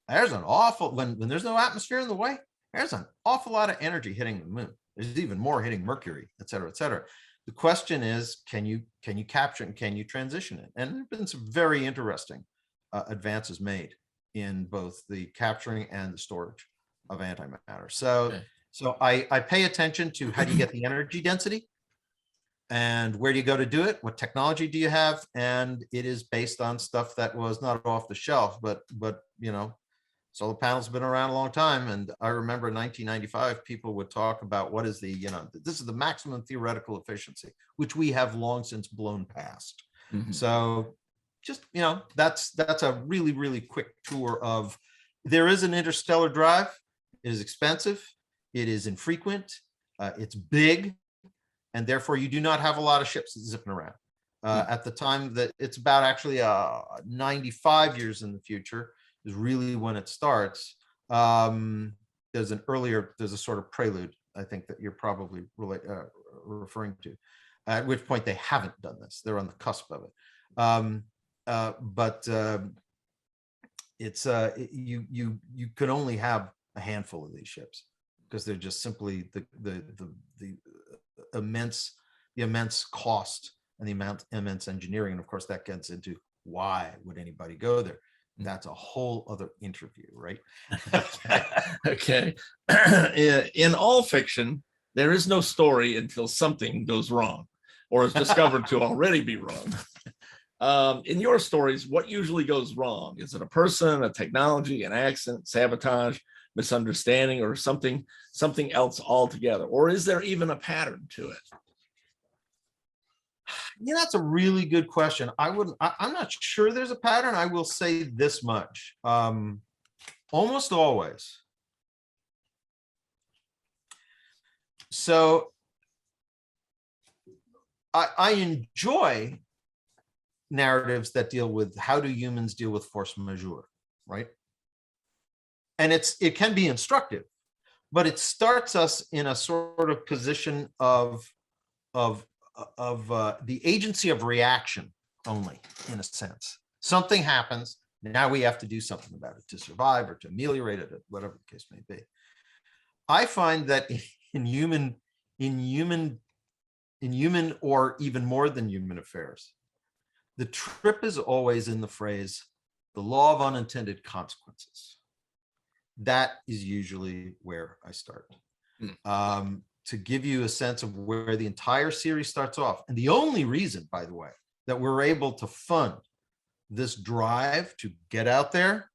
Speaker 2: there's an awful, when there's no atmosphere in the way, there's an awful lot of energy hitting the moon. There's even more hitting Mercury, et cetera, et cetera. The question is, can you capture it and can you transition it? And there have been some very interesting advances made in both the capturing and the storage of antimatter. So I pay attention to how do you get the energy density, and where do you go to do it? What technology do you have? And it is based on stuff that was not off the shelf, but solar panels have been around a long time. And I remember in 1995, people would talk about what is this is the maximum theoretical efficiency, which we have long since blown past. So just, that's a really, really quick tour of, there is an interstellar drive. It is expensive. It is infrequent. It's big. And therefore you do not have a lot of ships zipping around. At the time that it's about actually 95 years in the future is really when it starts. There's a sort of prelude, I think, that you're probably referring to, at which point they haven't done this. They're on the cusp of it. But it's you can only have a handful of these ships because they're just simply the immense cost and the immense engineering. And of course that gets into why would anybody go there? That's a whole other interview, right?
Speaker 1: Okay. In all fiction, there is no story until something goes wrong or is discovered to already be wrong. In your stories, what usually goes wrong? Is it a person, a technology, an accident, sabotage, misunderstanding, or something else altogether? Or is there even a pattern to it?
Speaker 2: Yeah, that's a really good question. I'm not sure there's a pattern. I will say this much. Almost always. So I enjoy narratives that deal with how do humans deal with force majeure, right? And it can be instructive, but it starts us in a sort of position of the agency of reaction only, in a sense. Something happens, now we have to do something about it to survive or to ameliorate it, whatever the case may be. I find that in human or even more than human affairs, the trip is always in the phrase, the law of unintended consequences. That is usually where I start. To give you a sense of where the entire series starts off. And the only reason, by the way, that we're able to fund this drive to get out there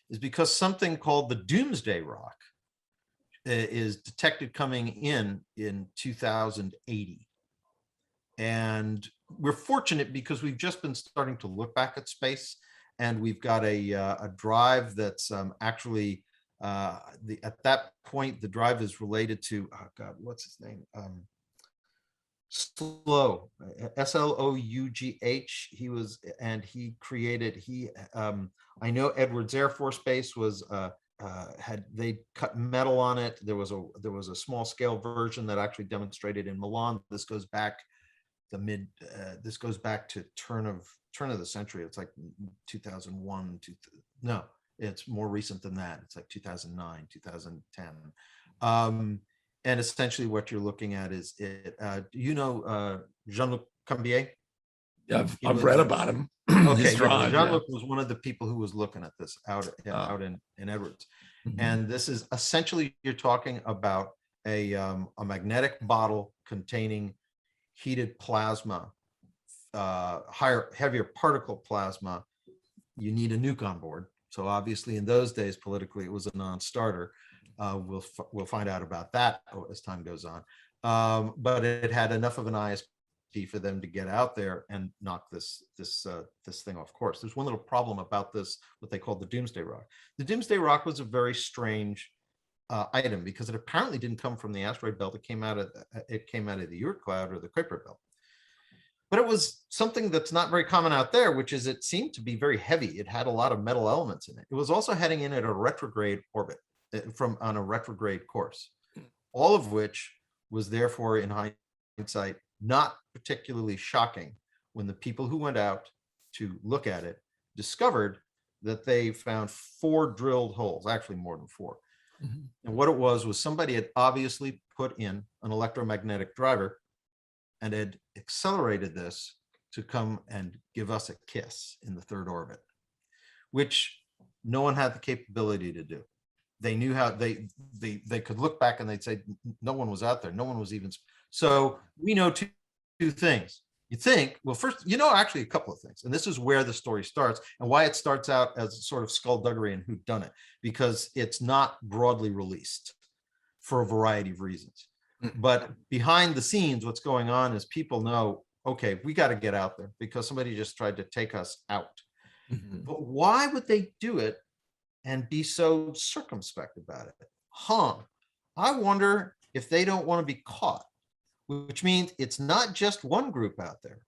Speaker 2: is because something called the Doomsday Rock is detected coming in 2080. And we're fortunate because we've just been starting to look back at space, and we've got a drive that's actually at that point the drive is related to, oh God, what's his name? Slough, Slough. He created, I know Edwards Air Force Base was they cut metal on it. There was a small scale version that actually demonstrated in Milan. This goes back to turn of the century. It's like 2001. No, it's more recent than that. It's like 2009, 2010. And essentially what you're looking at is Jean-Luc Cambier?
Speaker 1: Yeah, I've read about him.
Speaker 2: Okay, Jean-Luc was one of the people who was looking at this out in Edwards. Mm-hmm. And this is essentially, you're talking about a magnetic bottle containing heated plasma, heavier particle plasma. You need a nuke on board. So obviously in those days, politically, it was a non-starter. We'll find out about that as time goes on. But it had enough of an ISP for them to get out there and knock this thing off course. There's one little problem about this, what they call the Doomsday Rock. The Doomsday Rock was a very strange item because it apparently didn't come from the asteroid belt. It came out of the Oort cloud or the Kuiper belt. But it was something that's not very common out there, which is it seemed to be very heavy. It had a lot of metal elements in it. It was also heading in at a retrograde orbit on a retrograde course, all of which was therefore in hindsight not particularly shocking when the people who went out to look at it discovered that they found 4 drilled holes, actually more than 4. Mm-hmm. And what it was somebody had obviously put in an electromagnetic driver and had accelerated this to come and give us a kiss in the 3rd orbit, which no one had the capability to do. They knew how they could look back and they'd say, no one was out there. No one was even. So we know two things. You think, well, first, actually a couple of things. And this is where the story starts and why it starts out as sort of skullduggery and whodunit, because it's not broadly released for a variety of reasons. But behind the scenes, what's going on is people know, okay, we got to get out there because somebody just tried to take us out. Mm-hmm. But why would they do it and be so circumspect about it? I wonder if they don't want to be caught, which means it's not just one group out there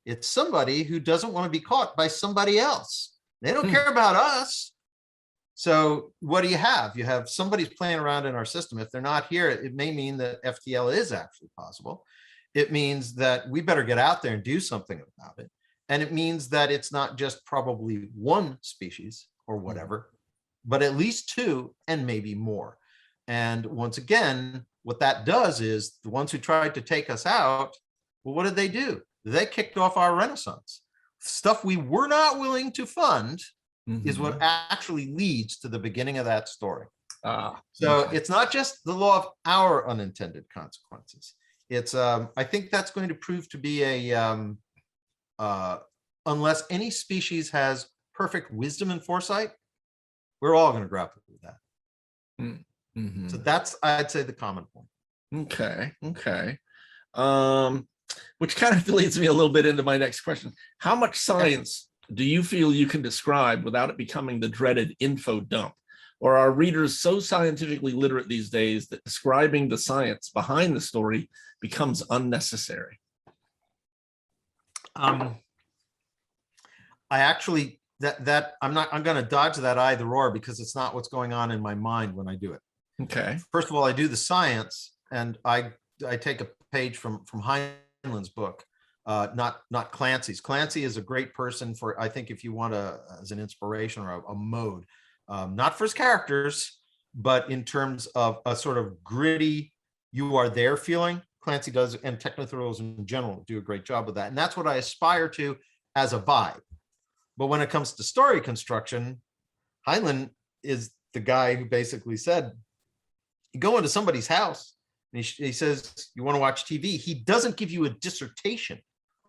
Speaker 2: it's somebody who doesn't want to be caught by somebody else. They don't care about us. So what do you have? You have somebody's playing around in our system. If they're not here, it may mean that FTL is actually possible. It means that we better get out there and do something about it. And it means that it's not just probably one species or whatever, but at least 2 and maybe more. And once again, what that does is the ones who tried to take us out, well, what did they do? They kicked off our renaissance. Stuff we were not willing to fund is what actually leads to the beginning of that story. It's not just the law of our unintended consequences. It's I think that's going to prove to be a unless any species has perfect wisdom and foresight, we're all going to grapple with that.
Speaker 1: Mm-hmm.
Speaker 2: So that's, I'd say, the common point.
Speaker 1: Okay. Which kind of leads me a little bit into my next question. How much science do you feel you can describe without it becoming the dreaded info dump? Or are readers so scientifically literate these days that describing the science behind the story becomes unnecessary?
Speaker 2: I actually, I'm going to dodge that either or, because it's not what's going on in my mind when I do it.
Speaker 1: Okay.
Speaker 2: First of all, I do the science, and I take a page from Heinlein's book, not Clancy's. Clancy is a great person for, I think, if you want as an inspiration or a mode, not for his characters, but in terms of a sort of gritty, you are there feeling. Clancy does, and techno-thrillers in general do a great job of that. And that's what I aspire to as a vibe. But when it comes to story construction, Heinlein is the guy who basically said, you go into somebody's house and he says, you want to watch TV. He doesn't give you a dissertation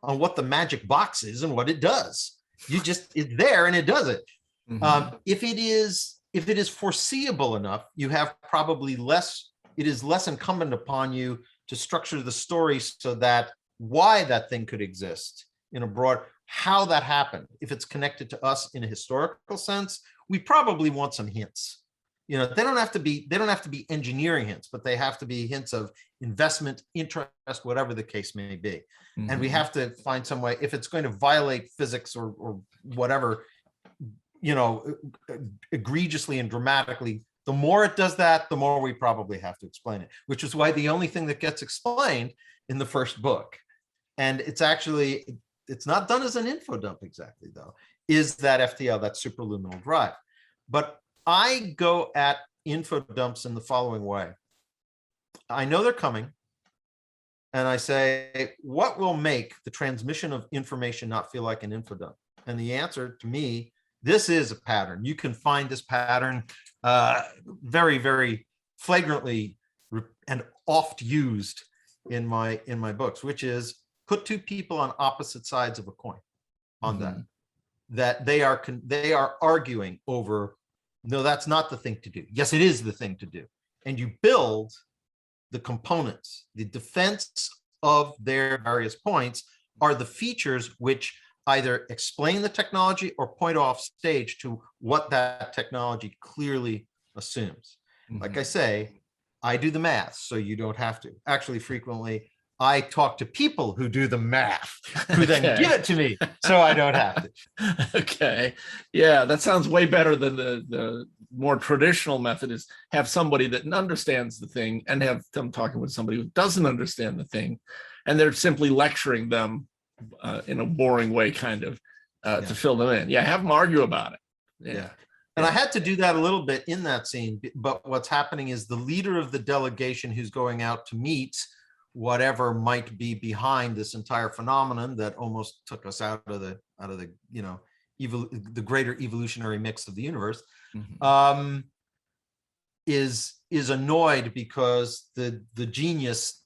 Speaker 2: on what the magic box is and what it does. It's there and it does it. Mm-hmm. If it is foreseeable enough, you have probably less, it is less incumbent upon you to structure the story so that why that thing could exist in a broad, how that happened. If it's connected to us in a historical sense, we probably want some hints. You know, they don't have to be engineering hints, but they have to be hints of investment, interest, whatever the case may be. Mm-hmm. And we have to find some way, if it's going to violate physics or whatever, you know, egregiously and dramatically, the more it does that, the more we probably have to explain it, which is why the only thing that gets explained in the first book, and it's not done as an info dump exactly though, is that FTL, that superluminal drive. But I go at info dumps in the following way. I know they're coming, and I say, what will make the transmission of information not feel like an info dump? And the answer to me, this is a pattern. You can find this pattern very, very flagrantly and oft used in my books, which is put two people on opposite sides of a coin on mm-hmm. that they are arguing over, no, that's not the thing to do. Yes, it is the thing to do. And you build the components. The defense of their various points are the features which either explain the technology or point off stage to what that technology clearly assumes. Mm-hmm. Like I say, I do the math, so you don't have to. Actually, frequently, I talk to people who do the math, who then give it to me, so I don't have to.
Speaker 1: Okay. Yeah, that sounds way better than the more traditional method, is have somebody that understands the thing and have them talking with somebody who doesn't understand the thing, and they're simply lecturing them in a boring way, kind of, to fill them in. Yeah, have them argue about it. Yeah.
Speaker 2: And I had to do that a little bit in that scene, but what's happening is the leader of the delegation who's going out to meet whatever might be behind this entire phenomenon that almost took us out of the you know, the greater evolutionary mix of the universe, mm-hmm. is annoyed because the genius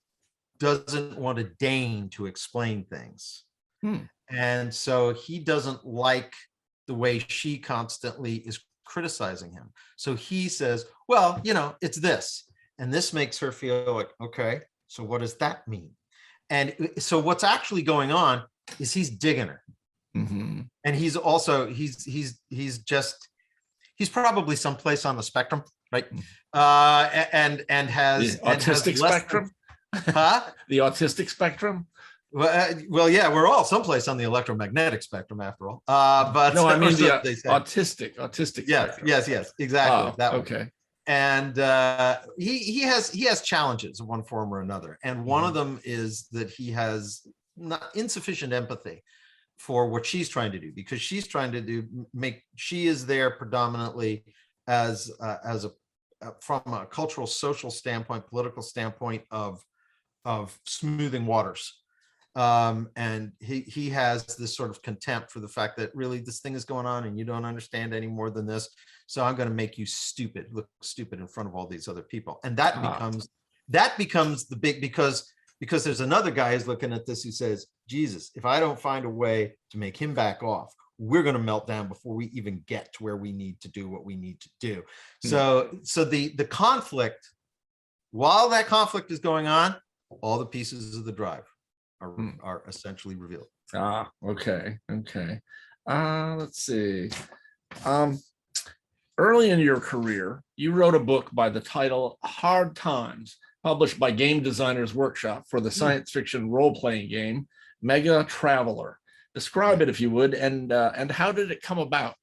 Speaker 2: doesn't want to deign to explain things. And so he doesn't like the way she constantly is criticizing him. So he says, well, you know, it's this. And this makes her feel like, okay, so what does that mean? And so what's actually going on is he's digging her. Mm-hmm. And he's also, he's probably someplace on the spectrum, right? And has
Speaker 1: the autistic spectrum. The autistic spectrum.
Speaker 2: Well, yeah, we're all someplace on the electromagnetic spectrum, after all. But
Speaker 1: no, I mean the autistic.
Speaker 2: Yes,
Speaker 1: spectrum.
Speaker 2: yes, exactly. That one.
Speaker 1: Okay.
Speaker 2: And he has challenges of one form or another, and one of them is that he has not insufficient empathy for what she's trying to do, because she's trying to she is there predominantly as from a cultural, social standpoint, political standpoint of smoothing waters. And he has this sort of contempt for the fact that really this thing is going on and you don't understand any more than this. So I'm going to make you look stupid in front of all these other people. And that becomes the big, because there's another guy who's looking at this who says, Jesus, if I don't find a way to make him back off, we're going to melt down before we even get to where we need to do what we need to do. So the conflict, while that conflict is going on, all the pieces of the drive are essentially revealed.
Speaker 1: Okay. Let's see. Early in your career, you wrote a book by the title Hard Times, published by Game Designers Workshop for the science fiction role-playing game Mega Traveler. Describe it, if you would, and how did it come about?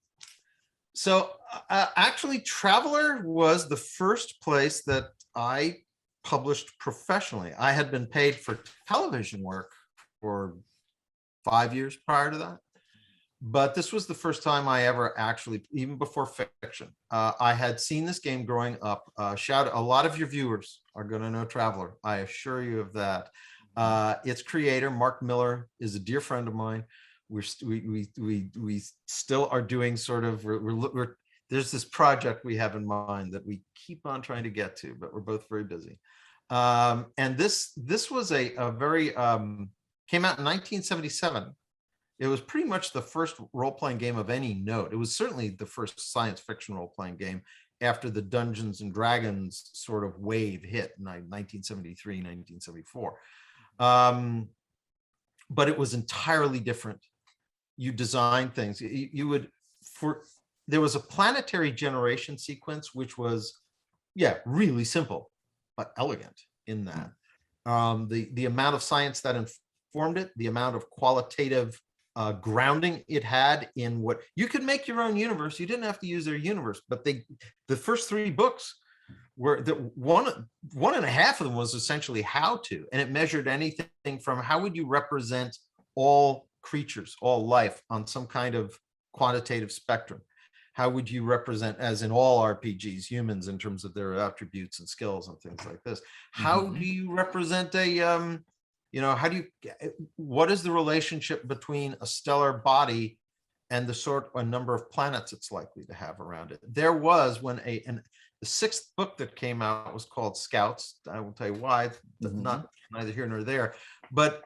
Speaker 2: So actually, Traveler was the first place that I published professionally. I had been paid for television work for 5 years prior to that. But this was the first time I ever actually, even before fiction, I had seen this game growing up. A lot of your viewers are going to know Traveler. I assure you of that. Its creator, Mark Miller, is a dear friend of mine. We still are doing sort of, there's this project we have in mind that we keep on trying to get to, but we're both very busy. And this was a very, came out in 1977. It was pretty much the first role-playing game of any note. It was certainly the first science fiction role-playing game after the Dungeons and Dragons sort of wave hit in 1973, 1974. But it was entirely different. You design things. There was a planetary generation sequence, which was, really simple, but elegant in that. The amount of science that informed it, the amount of qualitative grounding it had in what you could make your own universe. You didn't have to use their universe, but the first 3 books were one and a half of them was essentially how to, and it measured anything from how would you represent all creatures, all life on some kind of quantitative spectrum. How would you represent, as in all RPGs, humans in terms of their attributes and skills and things like this? How do you represent what is the relationship between a stellar body and a number of planets it's likely to have around it? There was the 6th book that came out was called Scouts. I will tell you why, not neither here nor there, but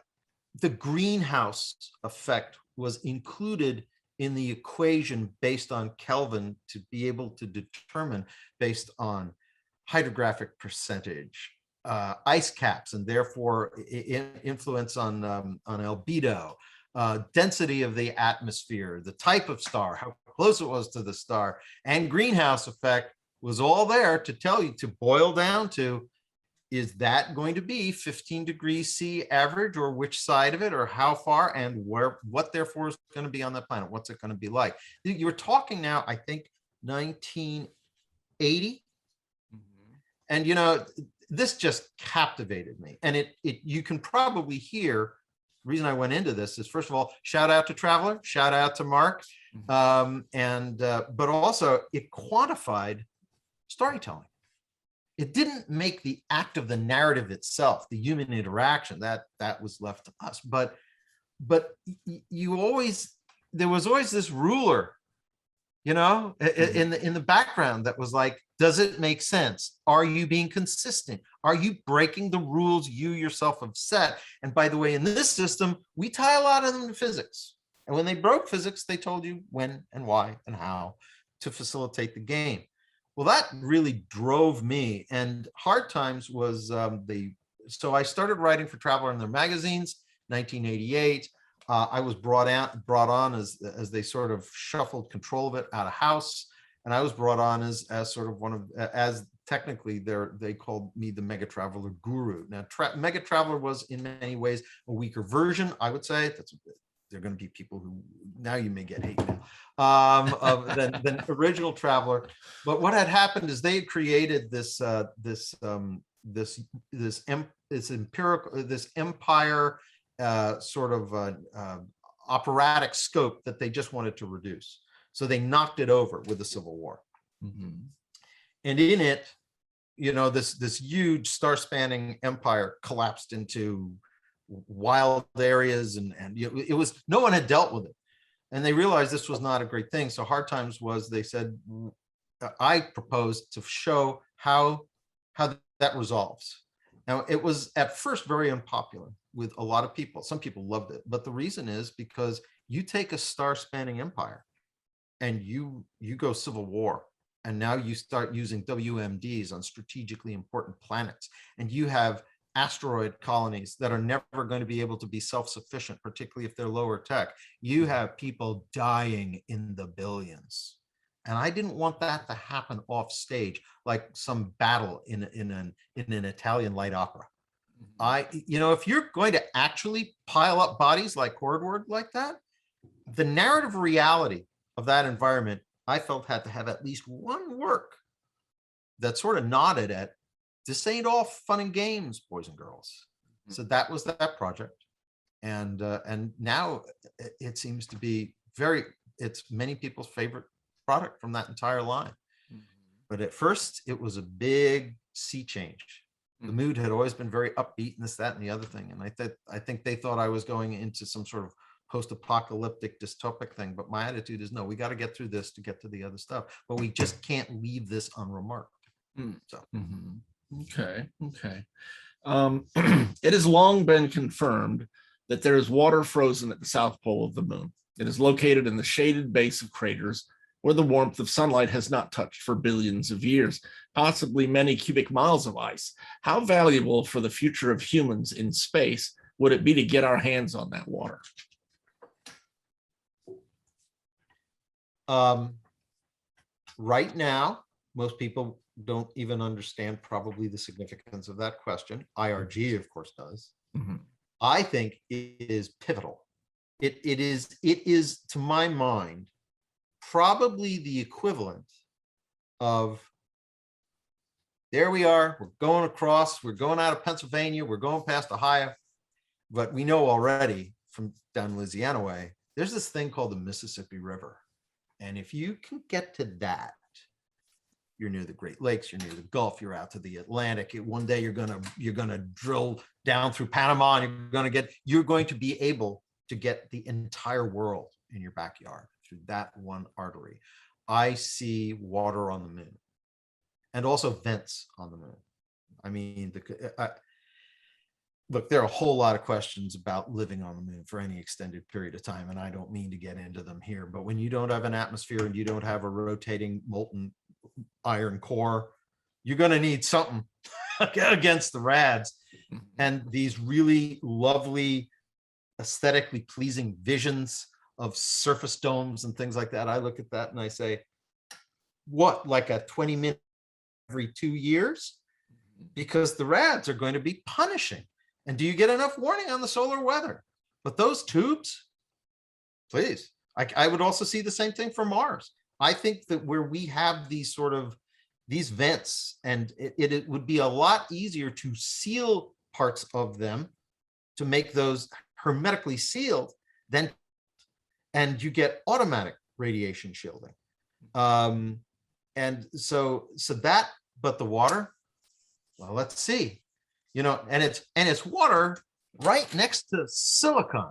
Speaker 2: the greenhouse effect was included in the equation based on Kelvin to be able to determine based on hydrographic percentage, ice caps, and therefore influence on albedo, density of the atmosphere, the type of star, how close it was to the star, and greenhouse effect was all there to tell you, to boil down to, is that going to be 15 degrees C average, or which side of it, or how far, and what therefore is going to be on that planet? What's it going to be like? You're talking now, I think, 1980. And, this just captivated me. And you can probably hear, the reason I went into this is, first of all, shout out to Traveler, shout out to Mark. But also it quantified storytelling. It didn't make the act of the narrative itself, the human interaction, that was left to us. But there was always this ruler, in the background that was like, does it make sense? Are you being consistent? Are you breaking the rules you yourself have set? And by the way, in this system, we tie a lot of them to physics. And when they broke physics, they told you when and why and how to facilitate the game. Well, that really drove me. And Hard Times was so I started writing for Traveler in their magazines, 1988. I was brought on as they sort of shuffled control of it out of house. And I was brought on as sort of as technically they called me the Mega Traveler guru. Now, Mega Traveler was in many ways a weaker version, I would say. There are going to be people who, now you may get hate mail, than original Traveler. But what had happened is they had created this empire sort of operatic scope that they just wanted to reduce. So they knocked it over with the Civil War. And in it, this huge star-spanning empire collapsed into wild areas, and it was, no one had dealt with it. And they realized this was not a great thing. So Hard Times they said, I proposed to show how that resolves. Now, it was at first very unpopular with a lot of people. Some people loved it, but the reason is because you take a star-spanning empire and you go civil war, and now you start using WMDs on strategically important planets, and you have asteroid colonies that are never going to be able to be self-sufficient, particularly if they're lower tech. You have people dying in the billions. And I didn't want that to happen off stage, like some battle in an Italian light opera. If you're going to actually pile up bodies like Hordward like that, the narrative reality of that environment, I felt, had to have at least one work that sort of nodded at, this ain't all fun and games, boys and girls. So that was that project. And now it seems to be it's many people's favorite product from that entire line. But at first it was a big sea change. The mood had always been very upbeat and this, that, and the other thing. And I think they thought I was going into some sort of post-apocalyptic dystopic thing. But my attitude is, no, we got to get through this to get to the other stuff. But we just can't leave this unremarked. So.
Speaker 1: Okay. It has long been confirmed that there is water frozen at the south pole of the moon. It is located in the shaded base of craters where the warmth of sunlight has not touched for billions of years, possibly many cubic miles of ice. How valuable for the future of humans in space would it be to get our hands on that water?
Speaker 2: Right now, most people don't even understand probably the significance of that question. IRG, of course, does. I think it is pivotal. It is, to my mind, probably the equivalent of, there we are, we're going across, we're going out of Pennsylvania, we're going past Ohio, but we know already from down Louisiana way, there's this thing called the Mississippi River. And if you can get to that, you're near the Great Lakes, you're near the Gulf, you're out to the Atlantic. One day you're gonna drill down through Panama, and you're going to be able to get the entire world in your backyard through that one artery. I see water on the moon, and also vents on the moon. I mean, look, there are a whole lot of questions about living on the moon for any extended period of time, and I don't mean to get into them here, but when you don't have an atmosphere and you don't have a rotating molten iron core, you're going to need something against the rads. And these really lovely, aesthetically pleasing visions of surface domes and things like that, I look at that and I say, what, like a 20-minute every 2 years? Because the rads are going to be punishing. And do you get enough warning on the solar weather? But those tubes, please. I would also see the same thing for Mars. I think that where we have these vents, and it would be a lot easier to seal parts of them to make those hermetically sealed and you get automatic radiation shielding. And so that, but the water, well, let's see, and it's water right next to silicon.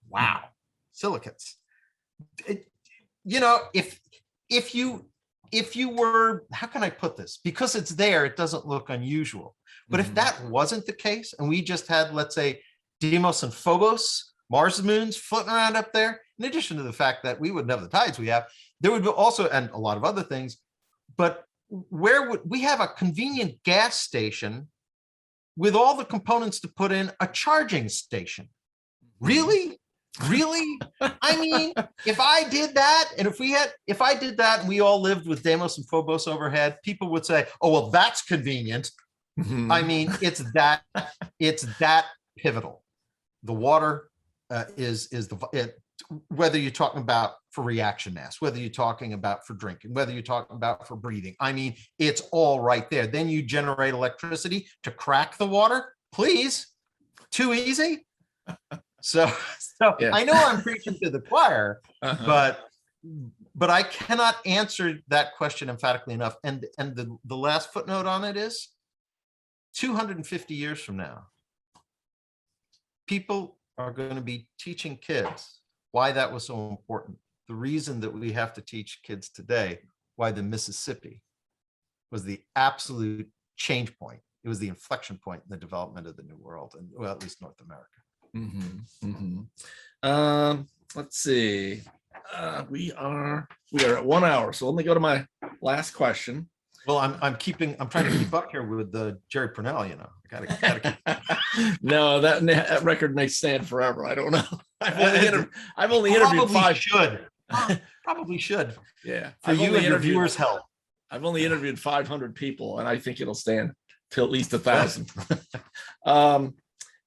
Speaker 2: Wow. Silicates. If you were, how can I put this? Because it's there, it doesn't look unusual. But if that wasn't the case, and we just had, let's say, Deimos and Phobos, Mars moons floating around up there, in addition to the fact that we wouldn't have the tides we have, there would be also, and a lot of other things, but where would we have a convenient gas station with all the components to put in a charging station? Really? I mean, if I did that, and if I did that and we all lived with Deimos and Phobos overhead, people would say, oh, well, that's convenient. I mean, it's that pivotal. The water whether you're talking about for reaction mass, whether you're talking about for drinking, whether you're talking about for breathing. I mean, it's all right there. Then you generate electricity to crack the water. Please, too easy. So yeah. I know I'm preaching to the choir, but I cannot answer that question emphatically enough. And the last footnote on it is 250 years from now, people are going to be teaching kids why that was so important. The reason that we have to teach kids today why the Mississippi was the absolute change point the inflection point in the development of the New World, and well, at least North America.
Speaker 1: Let's see. We are at 1 hour, so let me go to my last question.
Speaker 2: Well, I'm trying to keep up here with the Jerry Purnell. I gotta keep.
Speaker 1: No, that record may stand forever. I don't know. I've only interviewed five.
Speaker 2: Probably should.
Speaker 1: Yeah,
Speaker 2: for you and your viewers' help.
Speaker 1: I've only interviewed 500 people, and I think it'll stand till at least 1,000.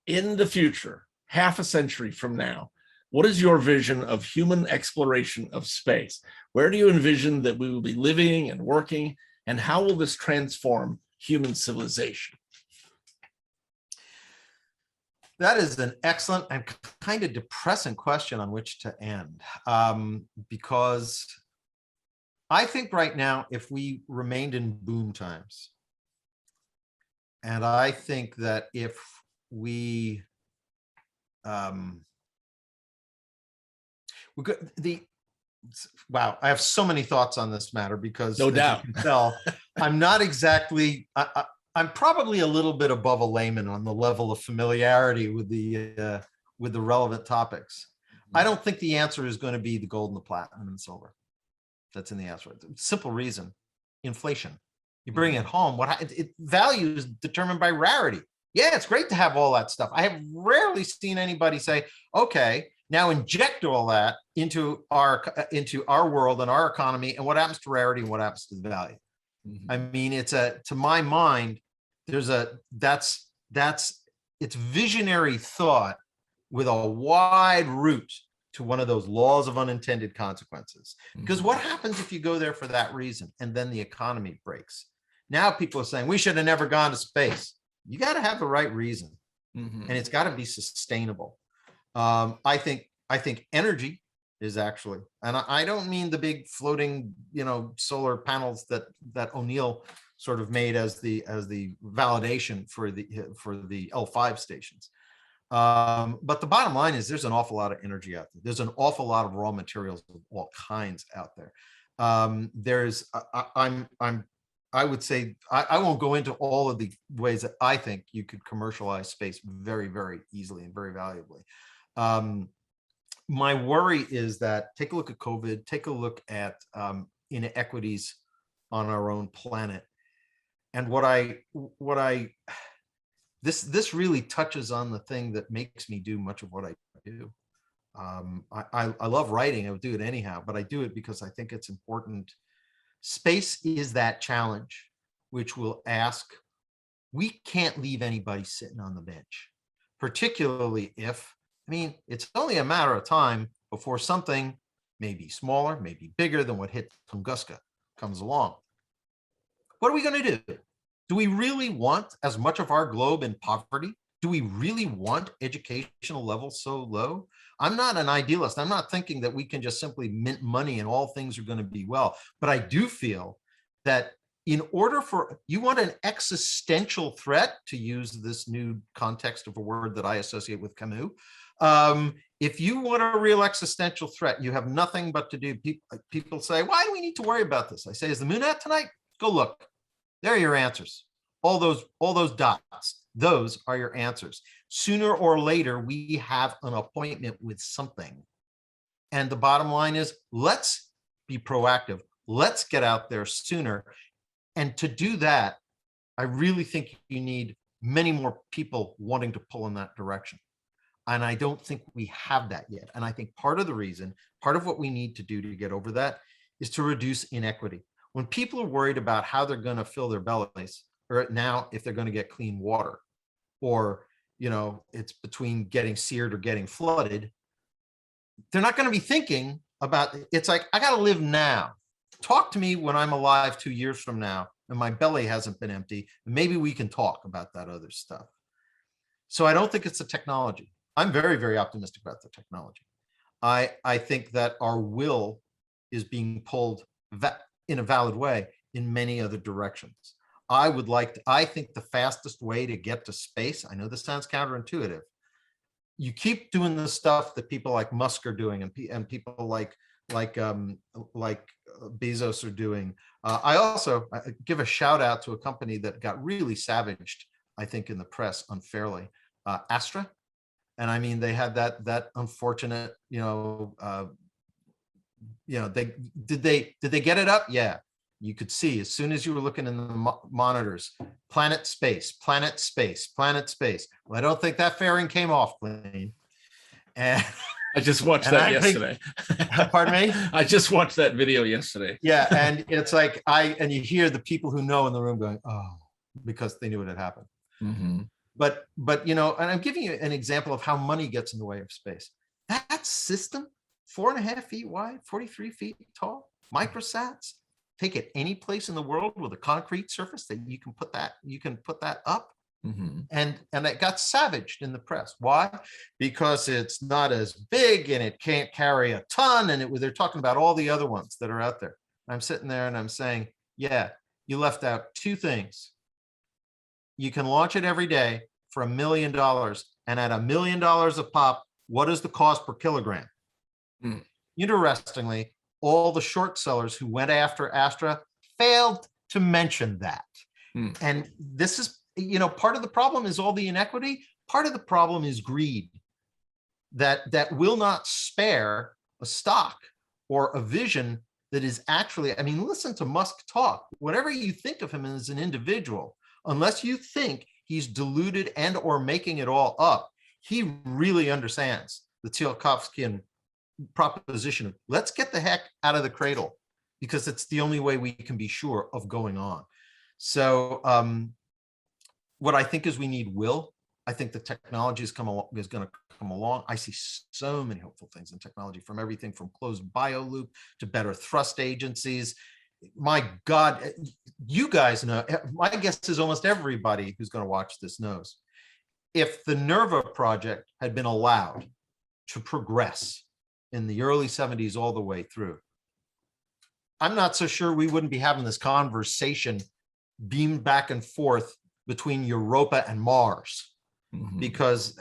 Speaker 1: In the future, half a century from now, what is your vision of human exploration of space? Where do you envision that we will be living and working, and how will this transform human civilization?
Speaker 2: That is an excellent and kind of depressing question on which to end, because I think right now, if we remained in boom times, and I think that if we wow, I have so many thoughts on this matter because,
Speaker 1: no doubt,
Speaker 2: you can tell, I'm not exactly. I'm probably a little bit above a layman on the level of familiarity with the relevant topics. I don't think the answer is going to be the gold and the platinum and silver. That's in the answer. Simple reason: inflation. You bring it home. Value is determined by rarity. Yeah, it's great to have all that stuff. I have rarely seen anybody say, "Okay, now inject all that into our world and our economy, and what happens to rarity and what happens to the value?" I mean, to my mind, it's visionary thought with a wide route to one of those laws of unintended consequences. Because what happens if you go there for that reason and then the economy breaks? Now people are saying we should have never gone to space. You got to have the right reason, and it's got to be sustainable. I think energy is actually, and I don't mean the big floating, solar panels that O'Neill sort of made as the validation for the L5 stations. But the bottom line is there's an awful lot of energy out there. There's an awful lot of raw materials of all kinds out there. I would say I won't go into all of the ways that I think you could commercialize space very, very easily and very valuably. My worry is that take a look at COVID, take a look at inequities on our own planet. And this really touches on the thing that makes me do much of what I do. I love writing. I would do it anyhow, but I do it because I think it's important. Space is that challenge, which will ask, we can't leave anybody sitting on the bench, particularly if, it's only a matter of time before something maybe smaller, maybe bigger than what hit Tunguska comes along. What are we going to do? Do we really want as much of our globe in poverty? Do we really want educational levels so low? I'm not an idealist. I'm not thinking that we can just simply mint money and all things are going to be well. But I do feel that in order for, you want an existential threat, to use this new context of a word that I associate with Camus. If you want a real existential threat, you have nothing but to do. People say, why do we need to worry about this? I say, is the moon out tonight? Go look. There are your answers. All those dots, those are your answers. Sooner or later, we have an appointment with something. And the bottom line is, let's be proactive. Let's get out there sooner. And to do that, I really think you need many more people wanting to pull in that direction. And I don't think we have that yet. And I think part of the reason, part of what we need to do to get over that is to reduce inequity. When people are worried about how they're going to fill their bellies, or now if they're going to get clean water, or, it's between getting seared or getting flooded, they're not going to be thinking about, it's like, I got to live now. Talk to me when I'm alive 2 years from now and my belly hasn't been empty. Maybe we can talk about that other stuff. So I don't think it's the technology. I'm very, very optimistic about the technology. I think that our will is being pulled in a valid way in many other directions. I think the fastest way to get to space, I know this sounds counterintuitive, you keep doing the stuff that people like Musk are doing and people like like Bezos are doing. I also give a shout out to a company that got really savaged, I think, in the press unfairly, Astra. And I mean, they had that unfortunate, they get it up? Yeah, you could see as soon as you were looking in the monitors, planet space, planet space, planet space. Well, I don't think that fairing came off clean. And
Speaker 1: I just watched that yesterday.
Speaker 2: Pardon me?
Speaker 1: I just watched that video yesterday.
Speaker 2: Yeah, and it's like and you hear the people who know in the room going, oh, because they knew what had happened.
Speaker 1: Mm-hmm.
Speaker 2: But and I'm giving you an example of how money gets in the way of space. That system, 4.5 feet wide, 43 feet tall, microsats, take it any place in the world with a concrete surface that you can put that up.
Speaker 1: Mm-hmm.
Speaker 2: And it got savaged in the press. Why? Because it's not as big and it can't carry a ton. And they're talking about all the other ones that are out there. I'm sitting there and I'm saying, yeah, you left out two things. You can launch it every day for $1 million. And at $1 million a pop, what is the cost per kilogram?
Speaker 1: Mm.
Speaker 2: Interestingly, all the short sellers who went after Astra failed to mention that.
Speaker 1: Mm.
Speaker 2: And this is, part of the problem is all the inequity. Part of the problem is greed that will not spare a stock or a vision that is actually, I mean, listen to Musk talk. Whatever you think of him as an individual, unless you think he's deluded and or making it all up, he really understands the Tsiolkovskian proposition of let's get the heck out of the cradle, because it's the only way we can be sure of going on. So what I think is we need will. I think the technology is going to come along. I see so many hopeful things in technology, from everything from closed bioloop to better thrust agencies. My God, you guys know, my guess is almost everybody who's going to watch this knows, if the NERVA project had been allowed to progress in the early 70s all the way through, I'm not so sure we wouldn't be having this conversation beamed back and forth between Europa and Mars. Mm-hmm. because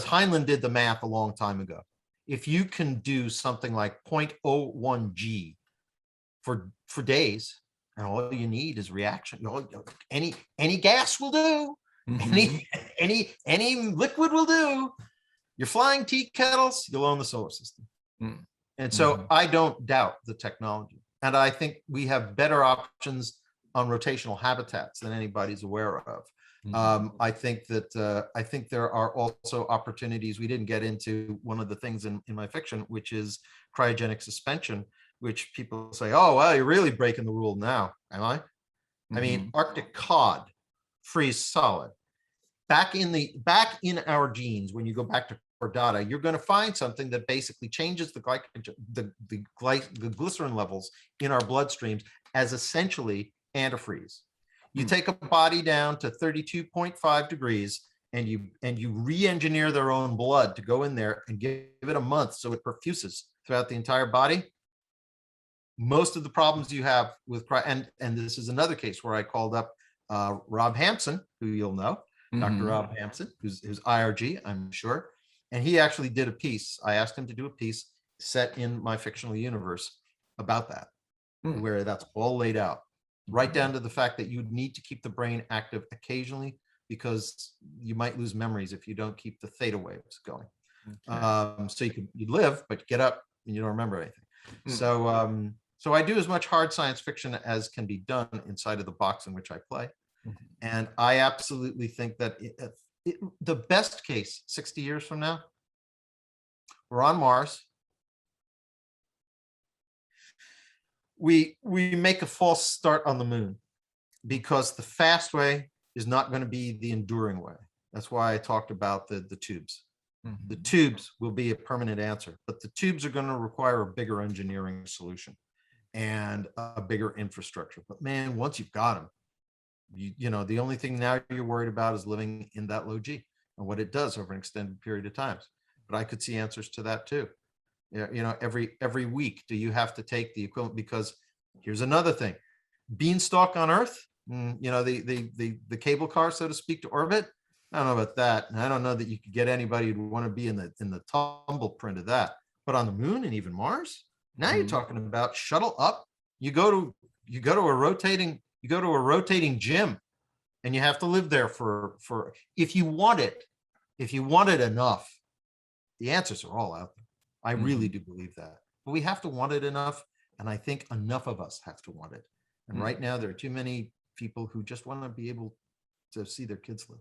Speaker 2: Heinlein did the math a long time ago. If you can do something like 0.01 G for days, and all you need is reaction, any gas will do. Mm-hmm. any liquid will do. You're flying tea kettles, you'll own the solar system. Mm-hmm. And so I don't doubt the technology, and I think we have better options on rotational habitats than anybody's aware of. I think there are also opportunities. We didn't get into one of the things in my fiction, which is cryogenic suspension, which people say, oh, well, you're really breaking the rule now. Am I? Mm-hmm. I mean, Arctic cod freeze solid. Back in our genes, when you go back to chordata, you're going to find something that basically changes the glycerin levels in our bloodstreams as essentially antifreeze. You take a body down to 32.5 degrees and you re-engineer their own blood to go in there and give it a month so it perfuses throughout the entire body. Most of the problems you have with and this is another case where I called up Rob Hampson, who you'll know, Dr. Rob Hampson, who's IRG, I'm sure. And he actually did a piece. I asked him to do a piece set in my fictional universe about that, where that's all laid out. Right down to the fact that you need to keep the brain active occasionally, because you might lose memories if you don't keep the theta waves going. Okay. So you live, but get up and you don't remember anything. So I do as much hard science fiction as can be done inside of the box in which I play. And I absolutely think that the best case 60 years from now, we're on Mars. We make a false start on the moon, because the fast way is not going to be the enduring way. That's why I talked about the tubes. Mm-hmm. The tubes will be a permanent answer, but the tubes are going to require a bigger engineering solution and a bigger infrastructure. But man, once you've got them, the only thing now you're worried about is living in that low G and what it does over an extended period of time. But I could see answers to that too. Every week, do you have to take the equivalent? Because here's another thing: beanstalk on Earth, the cable car, so to speak, to orbit. I don't know about that, and I don't know that you could get anybody to want to be in the tumble print of that. But on the moon and even Mars, Now you're talking about shuttle up. You go to a rotating gym, and you have to live there for if you want it enough. The answers are all out there. I really do believe that. But we have to want it enough, and I think enough of us have to want it. And right now there are too many people who just want to be able to see their kids live.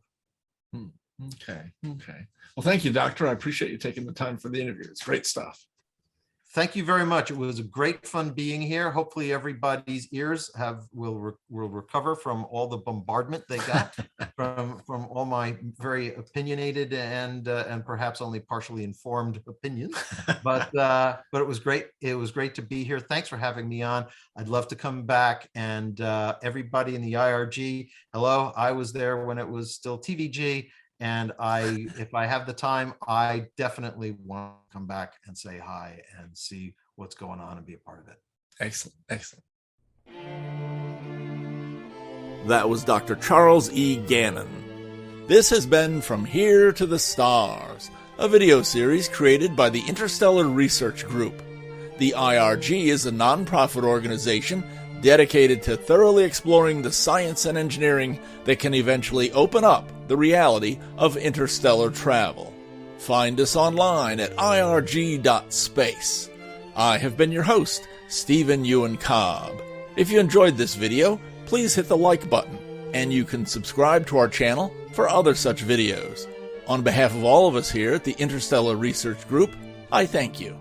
Speaker 1: Okay. Well, thank you, Doctor. I appreciate you taking the time for the interview. It's great stuff.
Speaker 2: Thank you very much. It was a great fun being here. Hopefully everybody's ears will recover from all the bombardment they got from all my very opinionated and perhaps only partially informed opinions. But it was great. It was great to be here. Thanks for having me on. I'd love to come back, and everybody in the IRG, hello. I was there when it was still TVG. And if I have the time, I definitely want to come back and say hi and see what's going on and be a part of it.
Speaker 1: Excellent. That was Dr. Charles E. Gannon. This has been From Here to the Stars, a video series created by the Interstellar Research Group. The IRG is a nonprofit organization dedicated to thoroughly exploring the science and engineering that can eventually open up the reality of interstellar travel. Find us online at irg.space. I have been your host, Stephen Ewan Cobb. If you enjoyed this video, please hit the like button, and you can subscribe to our channel for other such videos. On behalf of all of us here at the Interstellar Research Group, I thank you.